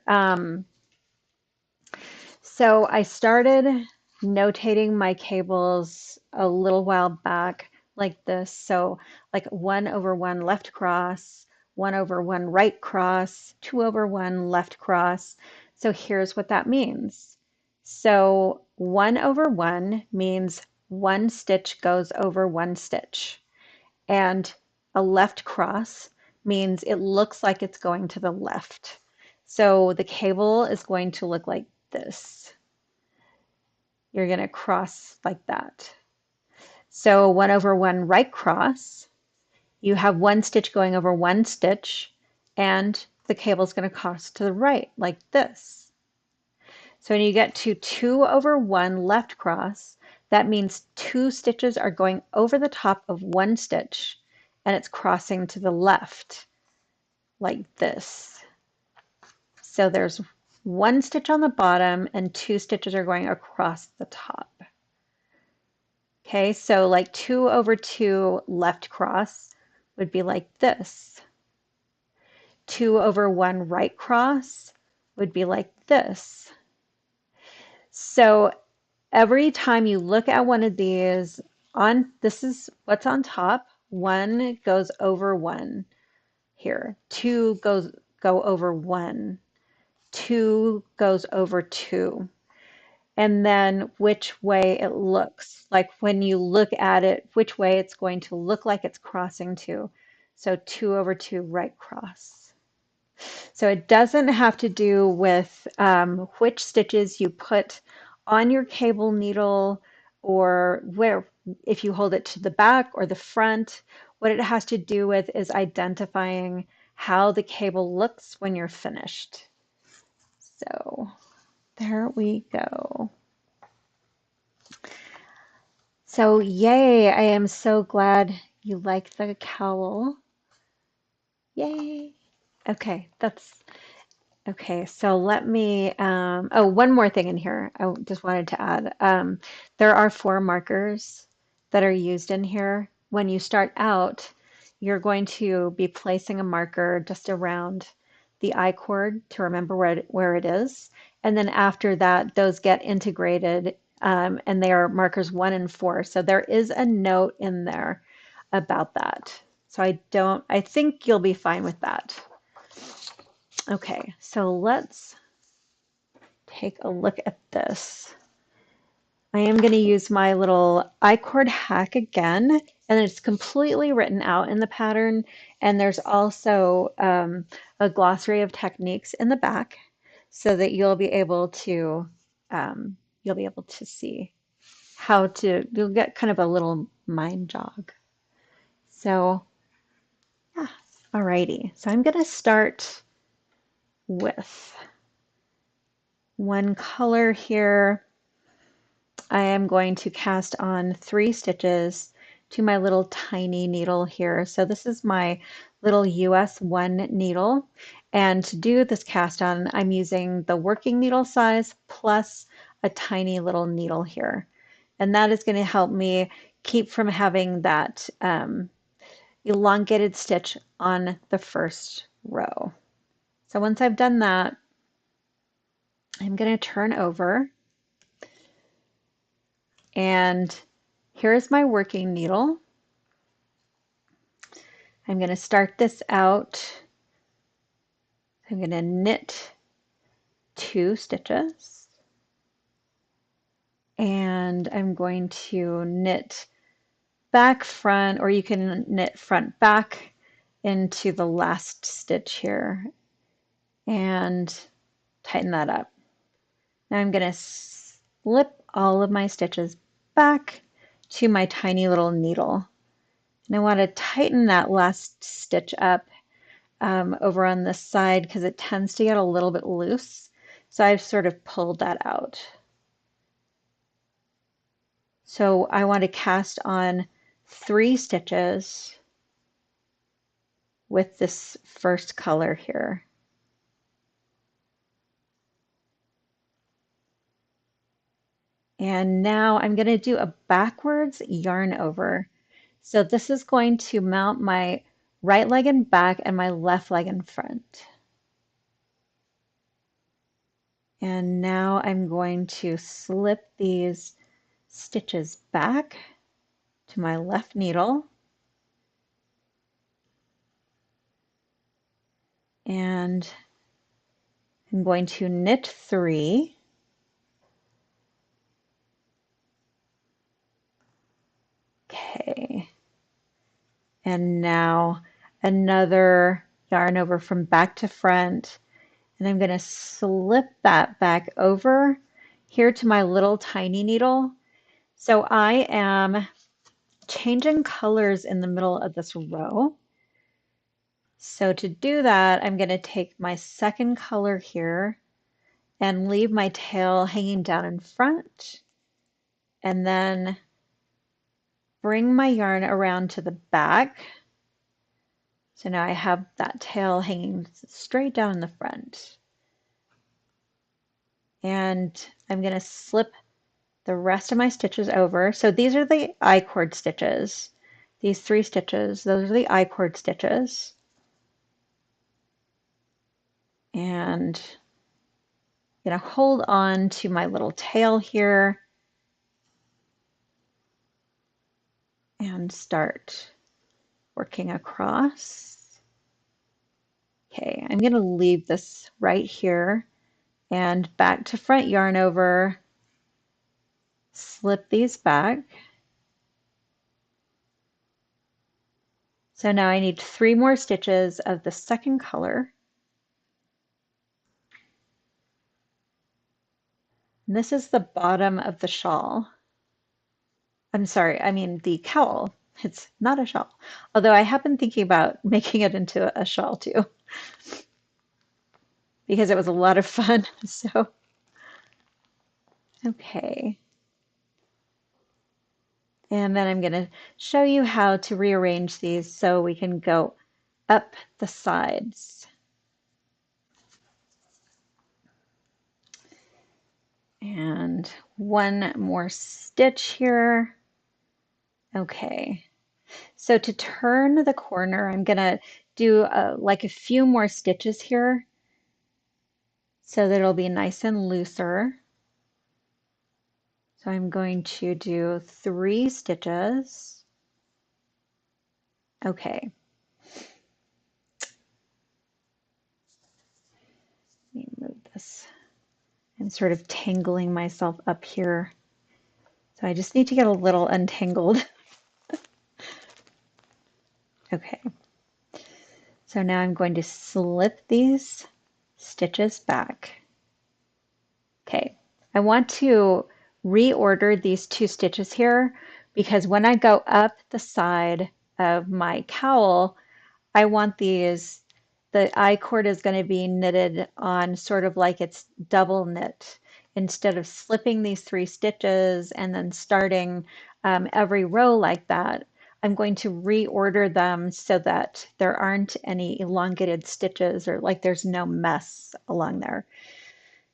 So I started notating my cables a little while back like this. So like 1/1 left cross, 1/1 right cross, 2/1 left cross. So here's what that means. So 1/1 means one stitch goes over one stitch. And a left cross means it looks like it's going to the left. So the cable is going to look like this. You're going to cross like that. So 1/1 right cross, you have one stitch going over one stitch, and the cable is going to cross to the right like this. So when you get to 2/1 left cross, that means two stitches are going over the top of one stitch, and it's crossing to the left like this. So there's one stitch on the bottom and two stitches are going across the top. Okay, so like 2/2 left cross would be like this. 2/1 right cross would be like this. So every time you look at one of these, this is what's on top. One goes over one here. Two go over one. Two goes over two. And then which way it looks, like when you look at it, which way it's going to look like it's crossing to. So 2/2 right cross. So it doesn't have to do with which stitches you put on your cable needle or where, if you hold it to the back or the front, what it has to do with is identifying how the cable looks when you're finished. So there we go. So yay, I am so glad you like the cowl. Yay. Okay, that's okay. So let me, oh, one more thing in here. I just wanted to add. There are 4 markers that are used in here. When you start out, you're going to be placing a marker just around the I cord to remember where it is. And then after that, those get integrated, and they are markers 1 and 4. So there is a note in there about that. So I think you'll be fine with that. Okay, so let's take a look at this. I am going to use my little I-cord hack again, and it's completely written out in the pattern. And there's also a glossary of techniques in the back, so that you'll be able to see how to. You'll get kind of a little mind jog. So yeah, alrighty. So I'm going to start with one color here. I am going to cast on 3 stitches to my little tiny needle here. So this is my little US 1 needle. And to do this cast on, I'm using the working needle size plus a tiny little needle here. And that is going to help me keep from having that elongated stitch on the first row. So once I've done that, I'm going to turn over. And here's my working needle. I'm going to start this out. I'm going to knit 2 stitches. And I'm going to knit back front, or you can knit front back into the last stitch here and tighten that up. Now I'm going to slip all of my stitches back to my tiny little needle. And I want to tighten that last stitch up over on this side because it tends to get a little bit loose. So I've sort of pulled that out. So I want to cast on 3 stitches with this first color here. And now I'm going to do a backwards yarn over. So this is going to mount my right leg in back and my left leg in front. And now I'm going to slip these stitches back to my left needle. And I'm going to knit 3. Okay. And now another yarn over from back to front. And I'm going to slip that back over here to my little tiny needle. So I am changing colors in the middle of this row. So to do that, I'm going to take my second color here and leave my tail hanging down in front, and then bring my yarn around to the back. So now I have that tail hanging straight down in the front. And I'm going to slip the rest of my stitches over. So these are the I-cord stitches. These 3 stitches, those are the I-cord stitches. And I'm going to hold on to my little tail here and start working across. Okay, I'm going to leave this right here and back to front yarn over, slip these back. So now I need 3 more stitches of the second color. And this is the bottom of the shawl. I'm sorry, I mean the cowl. It's not a shawl. Although I have been thinking about making it into a shawl too, because it was a lot of fun. So, okay. And then I'm going to show you how to rearrange these so we can go up the sides. And one more stitch here. Okay. So to turn the corner, I'm going to do like a few more stitches here so that it'll be nice and looser. So I'm going to do 3 stitches. Okay. Let me move this. I'm sort of tangling myself up here. So I just need to get a little untangled. Okay. So now I'm going to slip these stitches back. Okay. I want to reorder these 2 stitches here because when I go up the side of my cowl, I want the I cord is going to be knitted on sort of like it's double knit. Instead of slipping these 3 stitches and then starting every row like that, I'm going to reorder them so that there aren't any elongated stitches or like there's no mess along there.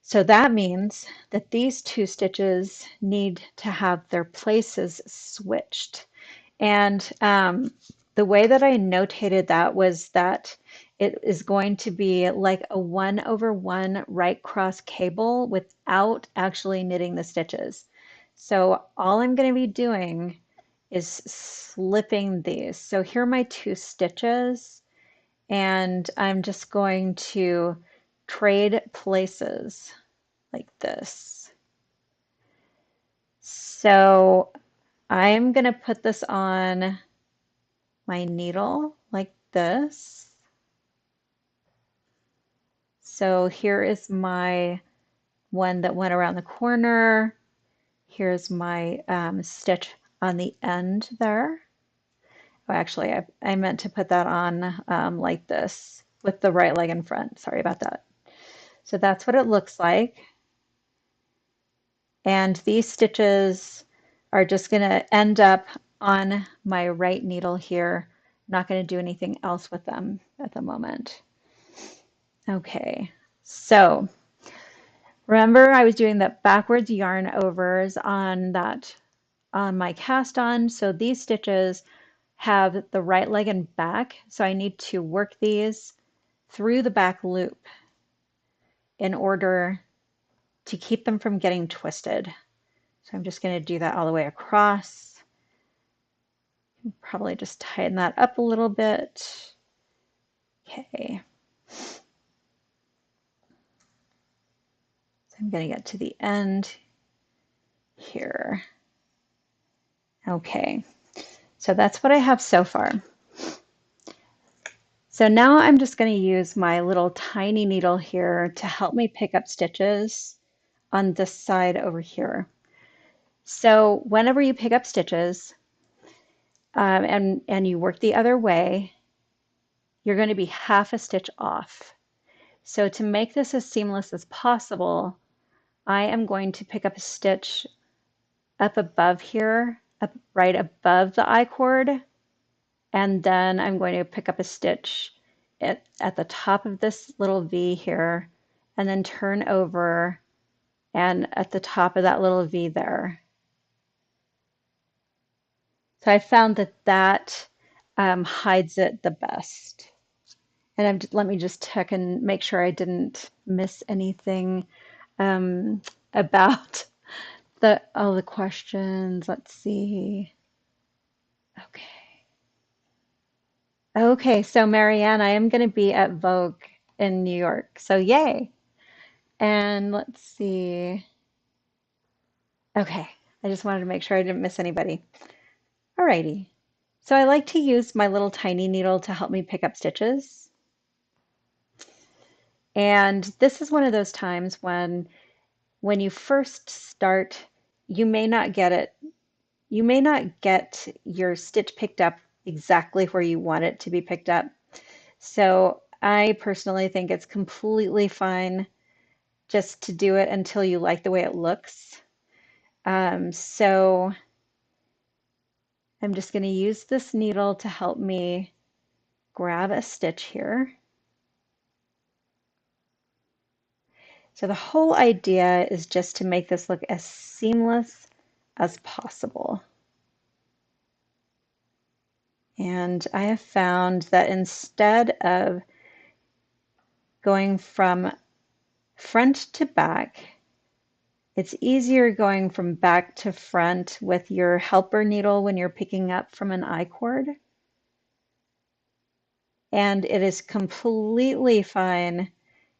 So that means that these 2 stitches need to have their places switched. And the way that I notated that was that it is going to be like a 1/1 right cross cable without actually knitting the stitches. So all I'm going to be doing is slipping these. So here are my 2 stitches, and I'm just going to trade places like this. So I'm going to put this on my needle like this. So here is my one that went around the corner. Here's my stitch on the end there. Oh, actually, I meant to put that on like this with the right leg in front. Sorry about that. So that's what it looks like. And these stitches are just going to end up on my right needle here. I'm not going to do anything else with them at the moment. Okay, so remember I was doing the backwards yarn overs on my cast on. So these stitches have the right leg and back. So I need to work these through the back loop in order to keep them from getting twisted. So I'm just going to do that all the way across. Probably just tighten that up a little bit. Okay. So I'm going to get to the end here. Okay. So that's what I have so far. So now I'm just going to use my little tiny needle here to help me pick up stitches on this side over here. So whenever you pick up stitches and you work the other way, you're going to be half a stitch off. So to make this as seamless as possible, I am going to pick up a stitch up above here, up right above the I cord, and then I'm going to pick up a stitch at the top of this little V here, and then turn over and at the top of that little V there. So I found that that hides it the best. And let me just check and make sure I didn't miss anything about all the questions. Let's see. Okay. Okay, so Marianne, I am going to be at Vogue in New York. So yay. And let's see. Okay, I just wanted to make sure I didn't miss anybody. Alrighty. So I like to use my little tiny needle to help me pick up stitches. And this is one of those times when you first start, you may not get it you may not get your stitch picked up exactly where you want it to be picked up. So I personally think it's completely fine just to do it until you like the way it looks. So I'm just going to use this needle to help me grab a stitch here. So the whole idea is just to make this look as seamless as possible. And I have found that instead of going from front to back, it's easier going from back to front with your helper needle when you're picking up from an I-cord. And it is completely fine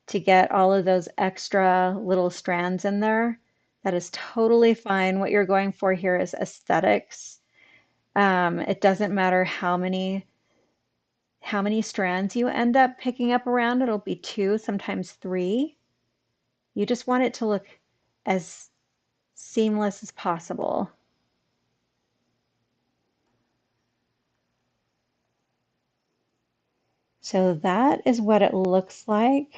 to get all of those extra little strands in there. That is totally fine. What you're going for here is aesthetics. It doesn't matter how many strands you end up picking up around. It'll be two, sometimes three. You just want it to look as seamless as possible. So that is what it looks like,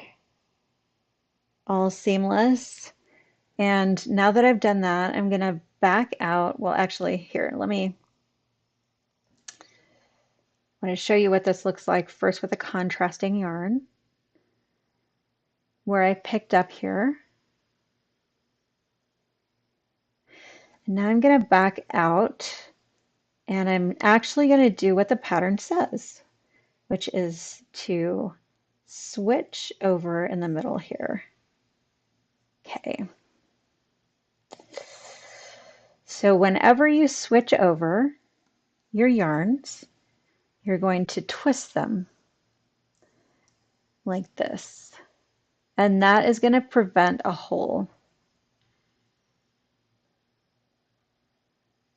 all seamless. And now that I've done that, I'm going to back out. Well, actually, here, I want to show you what this looks like first with a contrasting yarn where I picked up here. And now I'm going to back out and I'm actually going to do what the pattern says, which is to switch over in the middle here. Okay. So whenever you switch over your yarns, you're going to twist them like this. And that is going to prevent a hole.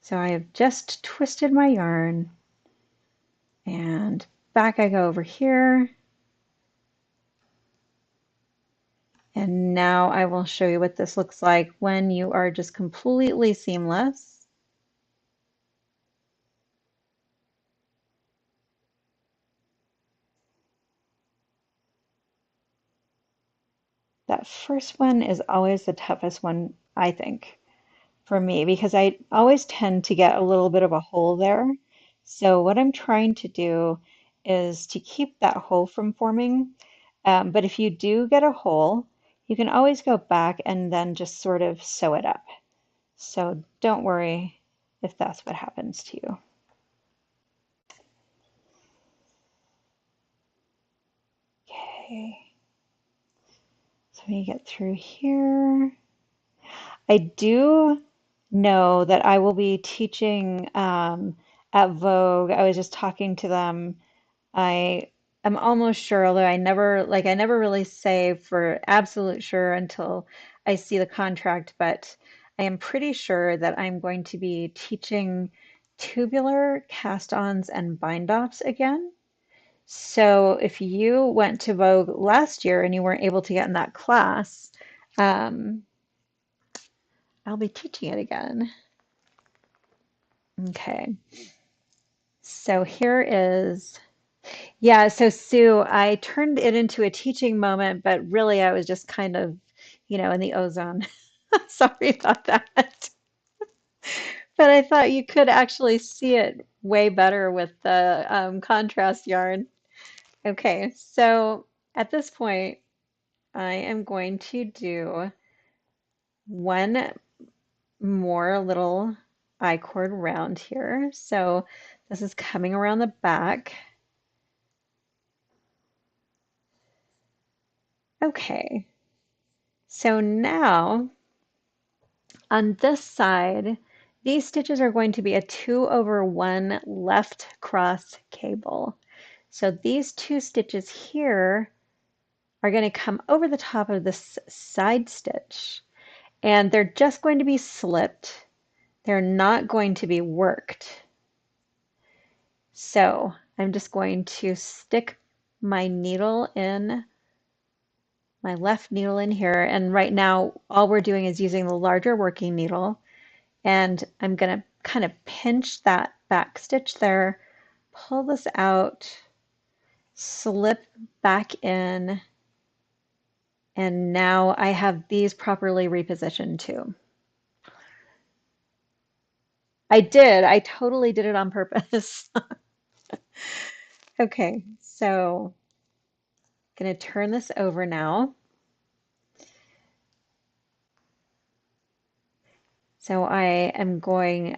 So I have just twisted my yarn and back I go over here. And now I will show you what this looks like when you are just completely seamless. That first one is always the toughest one, I think, for me, because I always tend to get a little bit of a hole there. So what I'm trying to do is to keep that hole from forming. But if you do get a hole, you can always go back and then just sort of sew it up. So don't worry if that's what happens to you. Okay, so we get through here. I do know that I will be teaching at Vogue. I was just talking to them. I am almost sure, although I never really say for absolute sure until I see the contract, but I am pretty sure that I'm going to be teaching tubular cast-ons and bind-offs again. So if you went to Vogue last year and you weren't able to get in that class, um, I'll be teaching it again. Okay. So here is, yeah, so Sue, I turned it into a teaching moment, but really I was just kind of, in the ozone. Sorry about that. But I thought you could actually see it way better with the contrast yarn. Okay, so at this point, I am going to do one more little I-cord round here. So this is coming around the back. Okay, so now on this side, these stitches are going to be a 2/1 left cross cable. So these two stitches here are going to come over the top of this side stitch, and they're just going to be slipped. They're not going to be worked. So I'm just going to stick my needle in, my left needle in here. And right now, all we're doing is using the larger working needle. And I'm going to kind of pinch that back stitch there, pull this out, slip back in, and now I have these properly repositioned too. I did. I totally did it on purpose. Okay, so I'm going to turn this over now. So I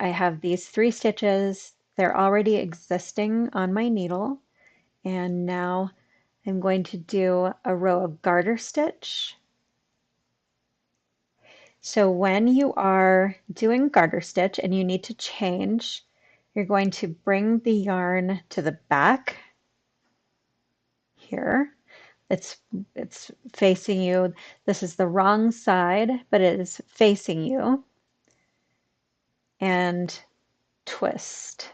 have these 3 stitches. They're already existing on my needle. And now I'm going to do a row of garter stitch. So when you are doing garter stitch and you need to change, you're going to bring the yarn to the back here. It's facing you. This is the wrong side, but it is facing you. And twist.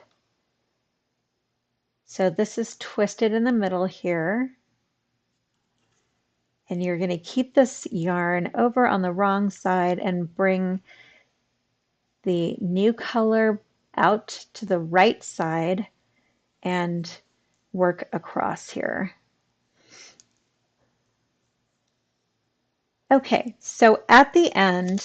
So this is twisted in the middle here. And you're going to keep this yarn over on the wrong side and bring the new color out to the right side and work across here. Okay, so at the end,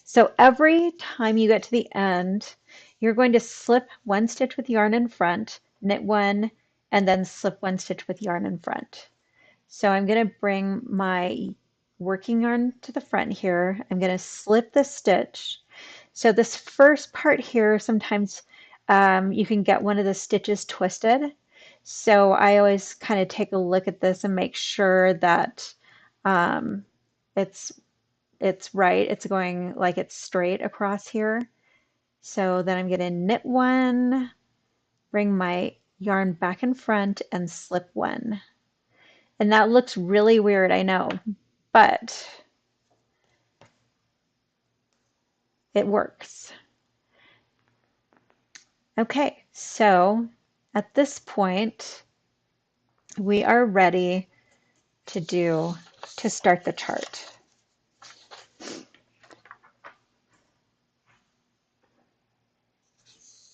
so every time you get to the end, you're going to slip 1 stitch with yarn in front, knit 1, and then slip 1 stitch with yarn in front. So I'm going to bring my working yarn to the front here. I'm going to slip the stitch. So this first part here, sometimes you can get one of the stitches twisted. So I always kind of take a look at this and make sure that um, it's it's right. It's going like it's straight across here. So then I'm going to knit 1, bring my yarn back in front and slip 1. And that looks really weird, I know, but it works. Okay, so at this point, we are ready to start the chart.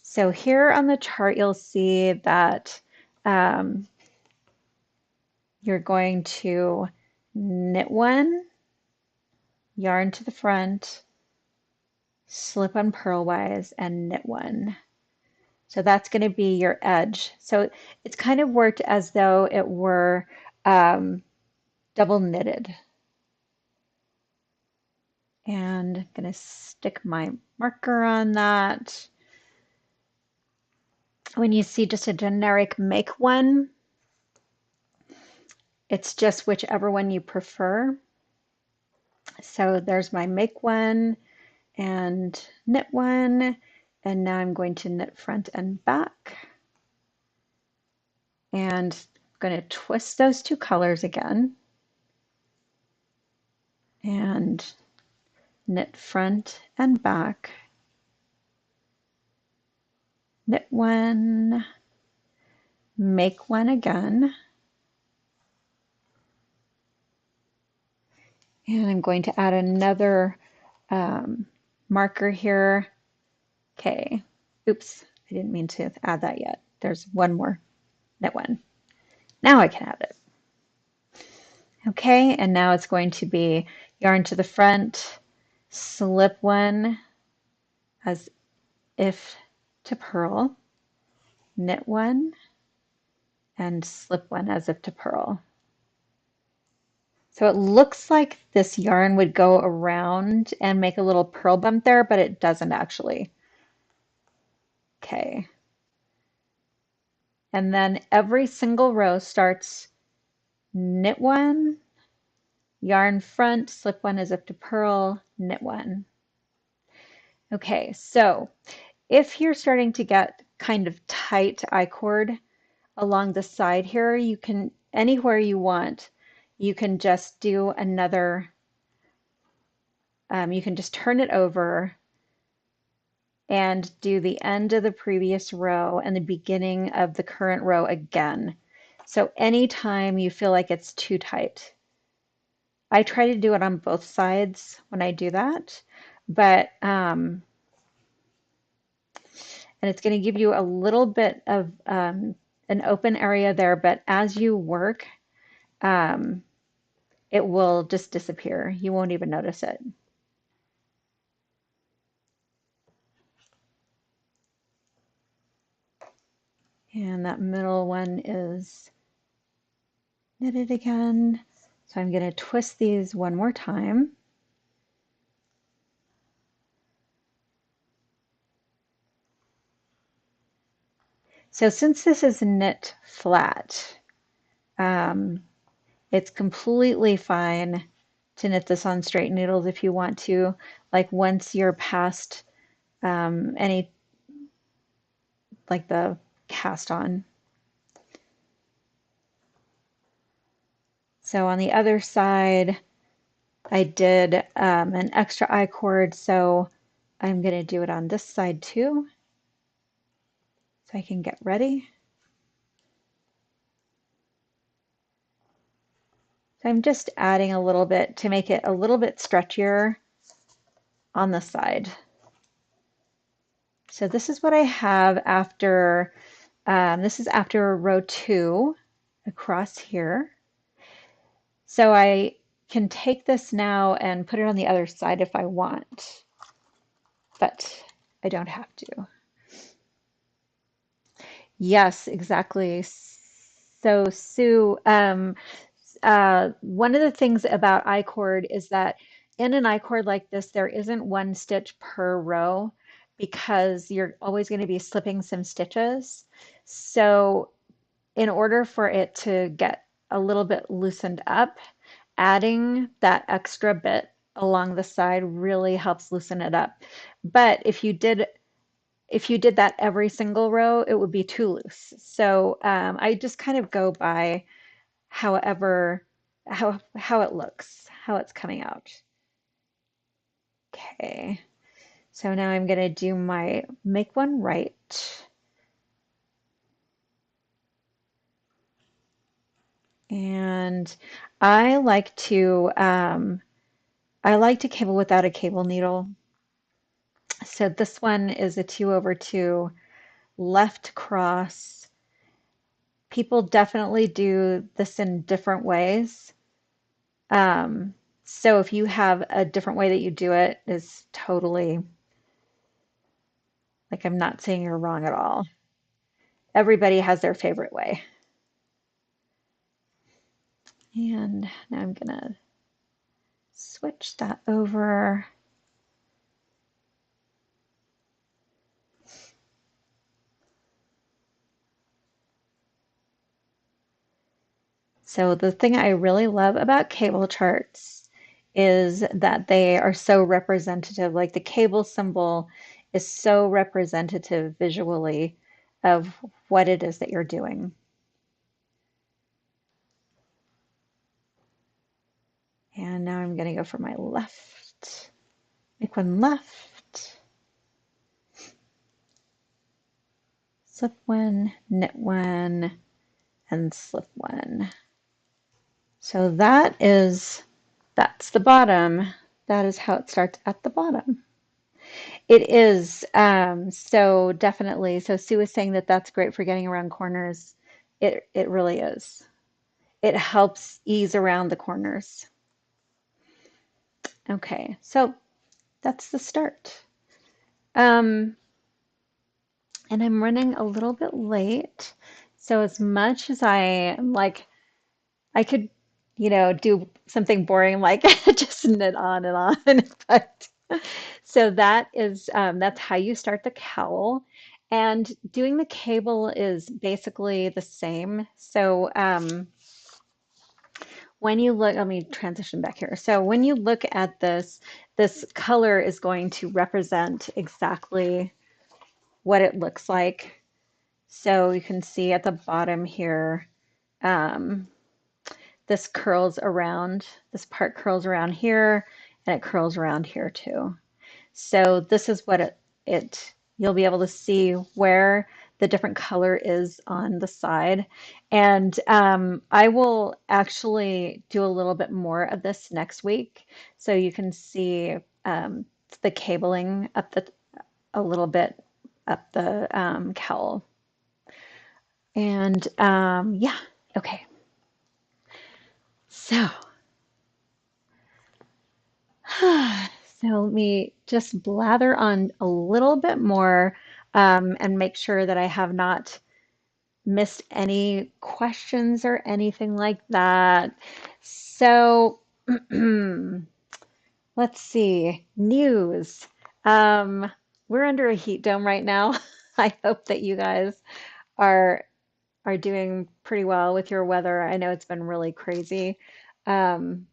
So here on the chart, you'll see that you're going to knit 1, yarn to the front, slip on purlwise, and knit 1. So that's going to be your edge. So it's kind of worked as though it were double knitted. And I'm going to stick my marker on that. When you see just a generic make one, it's just whichever one you prefer. So there's my make one and knit 1. And now I'm going to knit front and back. And I'm going to twist those 2 colors again. And knit front and back. Knit 1, make 1 again. And I'm going to add another marker here. Okay, oops, I didn't mean to add that yet. There's 1 more, knit 1. Now I can add it. Okay, and now it's going to be yarn to the front, slip 1 as if to purl, knit 1, and slip 1 as if to purl. So it looks like this yarn would go around and make a little purl bump there, but it doesn't actually. Okay. And then every single row starts knit 1, yarn front, slip 1 as if to purl, knit 1. Okay, so if you're starting to get kind of tight I-cord along the side here, you can, anywhere you want, you can just do another, you can just turn it over and do the end of the previous row and the beginning of the current row again. So anytime you feel like it's too tight. I try to do it on both sides when I do that, but and it's going to give you a little bit of an open area there, but as you work, um, it will just disappear. You won't even notice it. And that middle one is knitted again. So I'm going to twist these one more time. So since this is knit flat, um, it's completely fine to knit this on straight needles if you want to. Like once you're past any, like the cast on. So on the other side, I did an extra I cord, so I'm going to do it on this side too, so I can get ready. So I'm just adding a little bit to make it a little bit stretchier on the side. So this is what I have after, this is after row 2 across here. So I can take this now and put it on the other side if I want, but I don't have to. Yes, exactly. So, Sue, one of the things about I-cord is that in an I-cord like this, there isn't one stitch per row because you're always going to be slipping some stitches. So, in order for it to get a little bit loosened up, adding that extra bit along the side really helps loosen it up. But if you did that every single row, it would be too loose. So I just kind of go by however how it looks, how it's coming out. Okay, so now I'm gonna do my make one right. And I like to cable without a cable needle. So this one is a 2/2 left cross. People definitely do this in different ways. Um, so if you have a different way that you do it, is totally, like, I'm not saying you're wrong at all. Everybody has their favorite way. And now I'm gonna switch that over. So the thing I really love about cable charts is that they are so representative. Like the cable symbol is so representative visually of what it is that you're doing. And now I'm going to go for my left. Make one left. Slip one, knit one, and slip one. So that's the bottom. That is how it starts at the bottom. It is, so definitely. So Sue was saying that that's great for getting around corners. It really is. It helps ease around the corners. Okay, so that's the start. Um, and I'm running a little bit late. So as much as I like, I could, do something boring like just knit on and on. But so that's how you start the cowl. And doing the cable is basically the same. So when you look, let me transition back here. So when you look at this color is going to represent exactly what it looks like. So you can see at the bottom here, um, this curls around, this part curls around here, and it curls around here too. So this is what you'll be able to see where the different color is on the side. And I will actually do a little bit more of this next week. So you can see the cabling up a little bit up the cowl. And yeah, okay. So, so let me just blather on a little bit more and make sure that I have not missed any questions or anything like that. So, let's see. News. Um, we're under a heat dome right now. I hope that you guys are are doing pretty well with your weather. I know it's been really crazy. Um,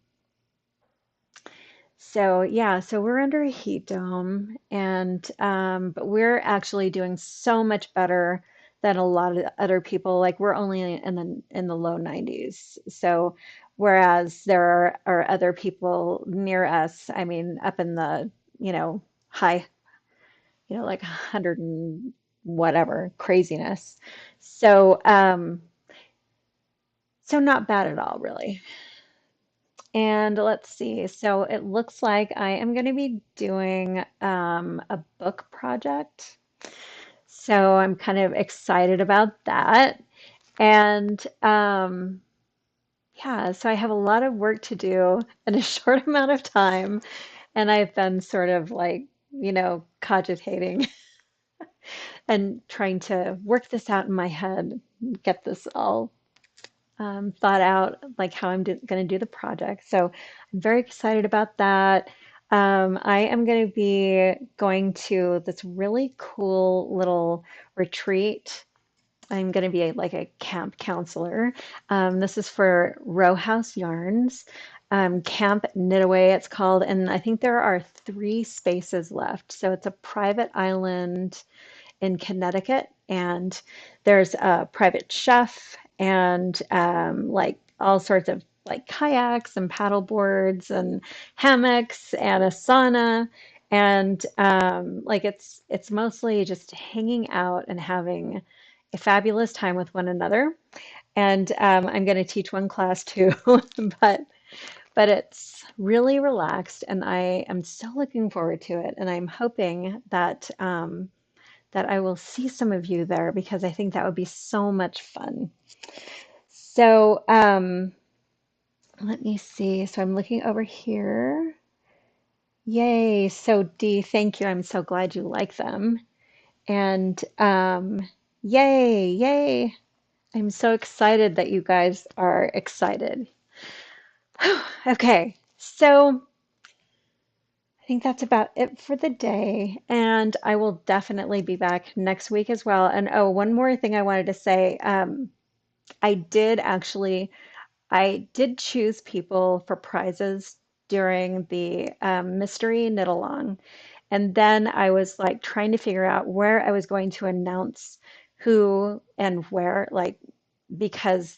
so yeah, so we're under a heat dome, and but we're actually doing so much better than a lot of other people. Like we're only in the low 90s. So whereas are other people near us, I mean, up in the, high, like 100 and whatever craziness. So so not bad at all, really. And let's see. So it looks like I am going to be doing a book project. So I'm kind of excited about that. And yeah, so I have a lot of work to do in a short amount of time. And I've been sort of like, cogitating and trying to work this out in my head, get this all thought out, like how I'm going to do the project. So I'm very excited about that. I am going to be going to this really cool little retreat. I'm going to be like a camp counselor. This is for Row House Yarns, Camp Knitaway, it's called. And I think there are 3 spaces left. So it's a private island in Connecticut, and there's a private chef and like all sorts of like kayaks and paddle boards and hammocks and a sauna. And like it's mostly just hanging out and having a fabulous time with one another. And I'm going to teach one class too, but it's really relaxed, and I am so looking forward to it. And I'm hoping that I will see some of you there because I think that would be so much fun. So let me see. So I'm looking over here. Yay. So Dee, thank you. I'm so glad you like them. And yay, yay. I'm so excited that you guys are excited. Okay. So I think that's about it for the day. And I will definitely be back next week as well. And oh, one more thing I wanted to say. I did actually, I did choose people for prizes during the mystery knit along. And then I was like trying to figure out where I was going to announce who and where, like, because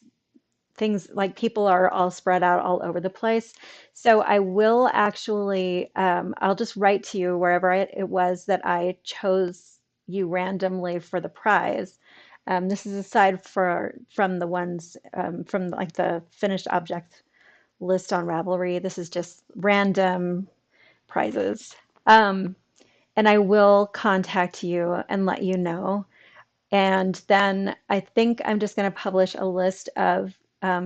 things like people are all spread out all over the place. So I will actually, I'll just write to you wherever it was that I chose you randomly for the prize. This is aside from the ones from like the finished object list on Ravelry. This is just random prizes. Um, and I will contact you and let you know. And then I think I'm just going to publish a list of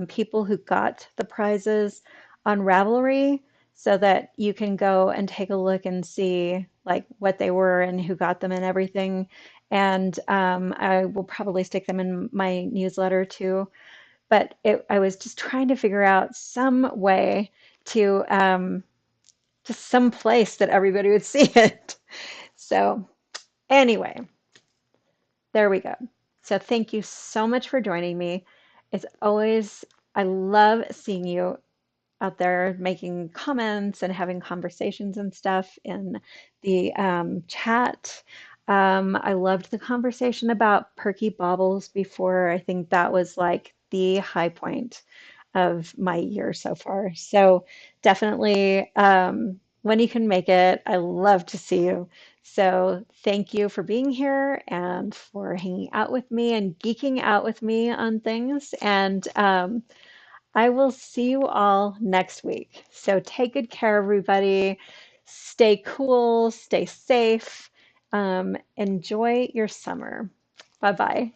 people who got the prizes on Ravelry so that you can go and take a look and see like what they were and who got them and everything. And I will probably stick them in my newsletter too. But I was just trying to figure out some way to just some place that everybody would see it. So anyway, there we go. So thank you so much for joining me. It's always, I love seeing you out there making comments and having conversations and stuff in the chat. I loved the conversation about perky baubles before. I think that was like the high point of my year so far. So definitely, when you can make it, I love to see you. So thank you for being here and for hanging out with me and geeking out with me on things. And I will see you all next week. So take good care, everybody. Stay cool, stay safe, Enjoy your summer. Bye bye.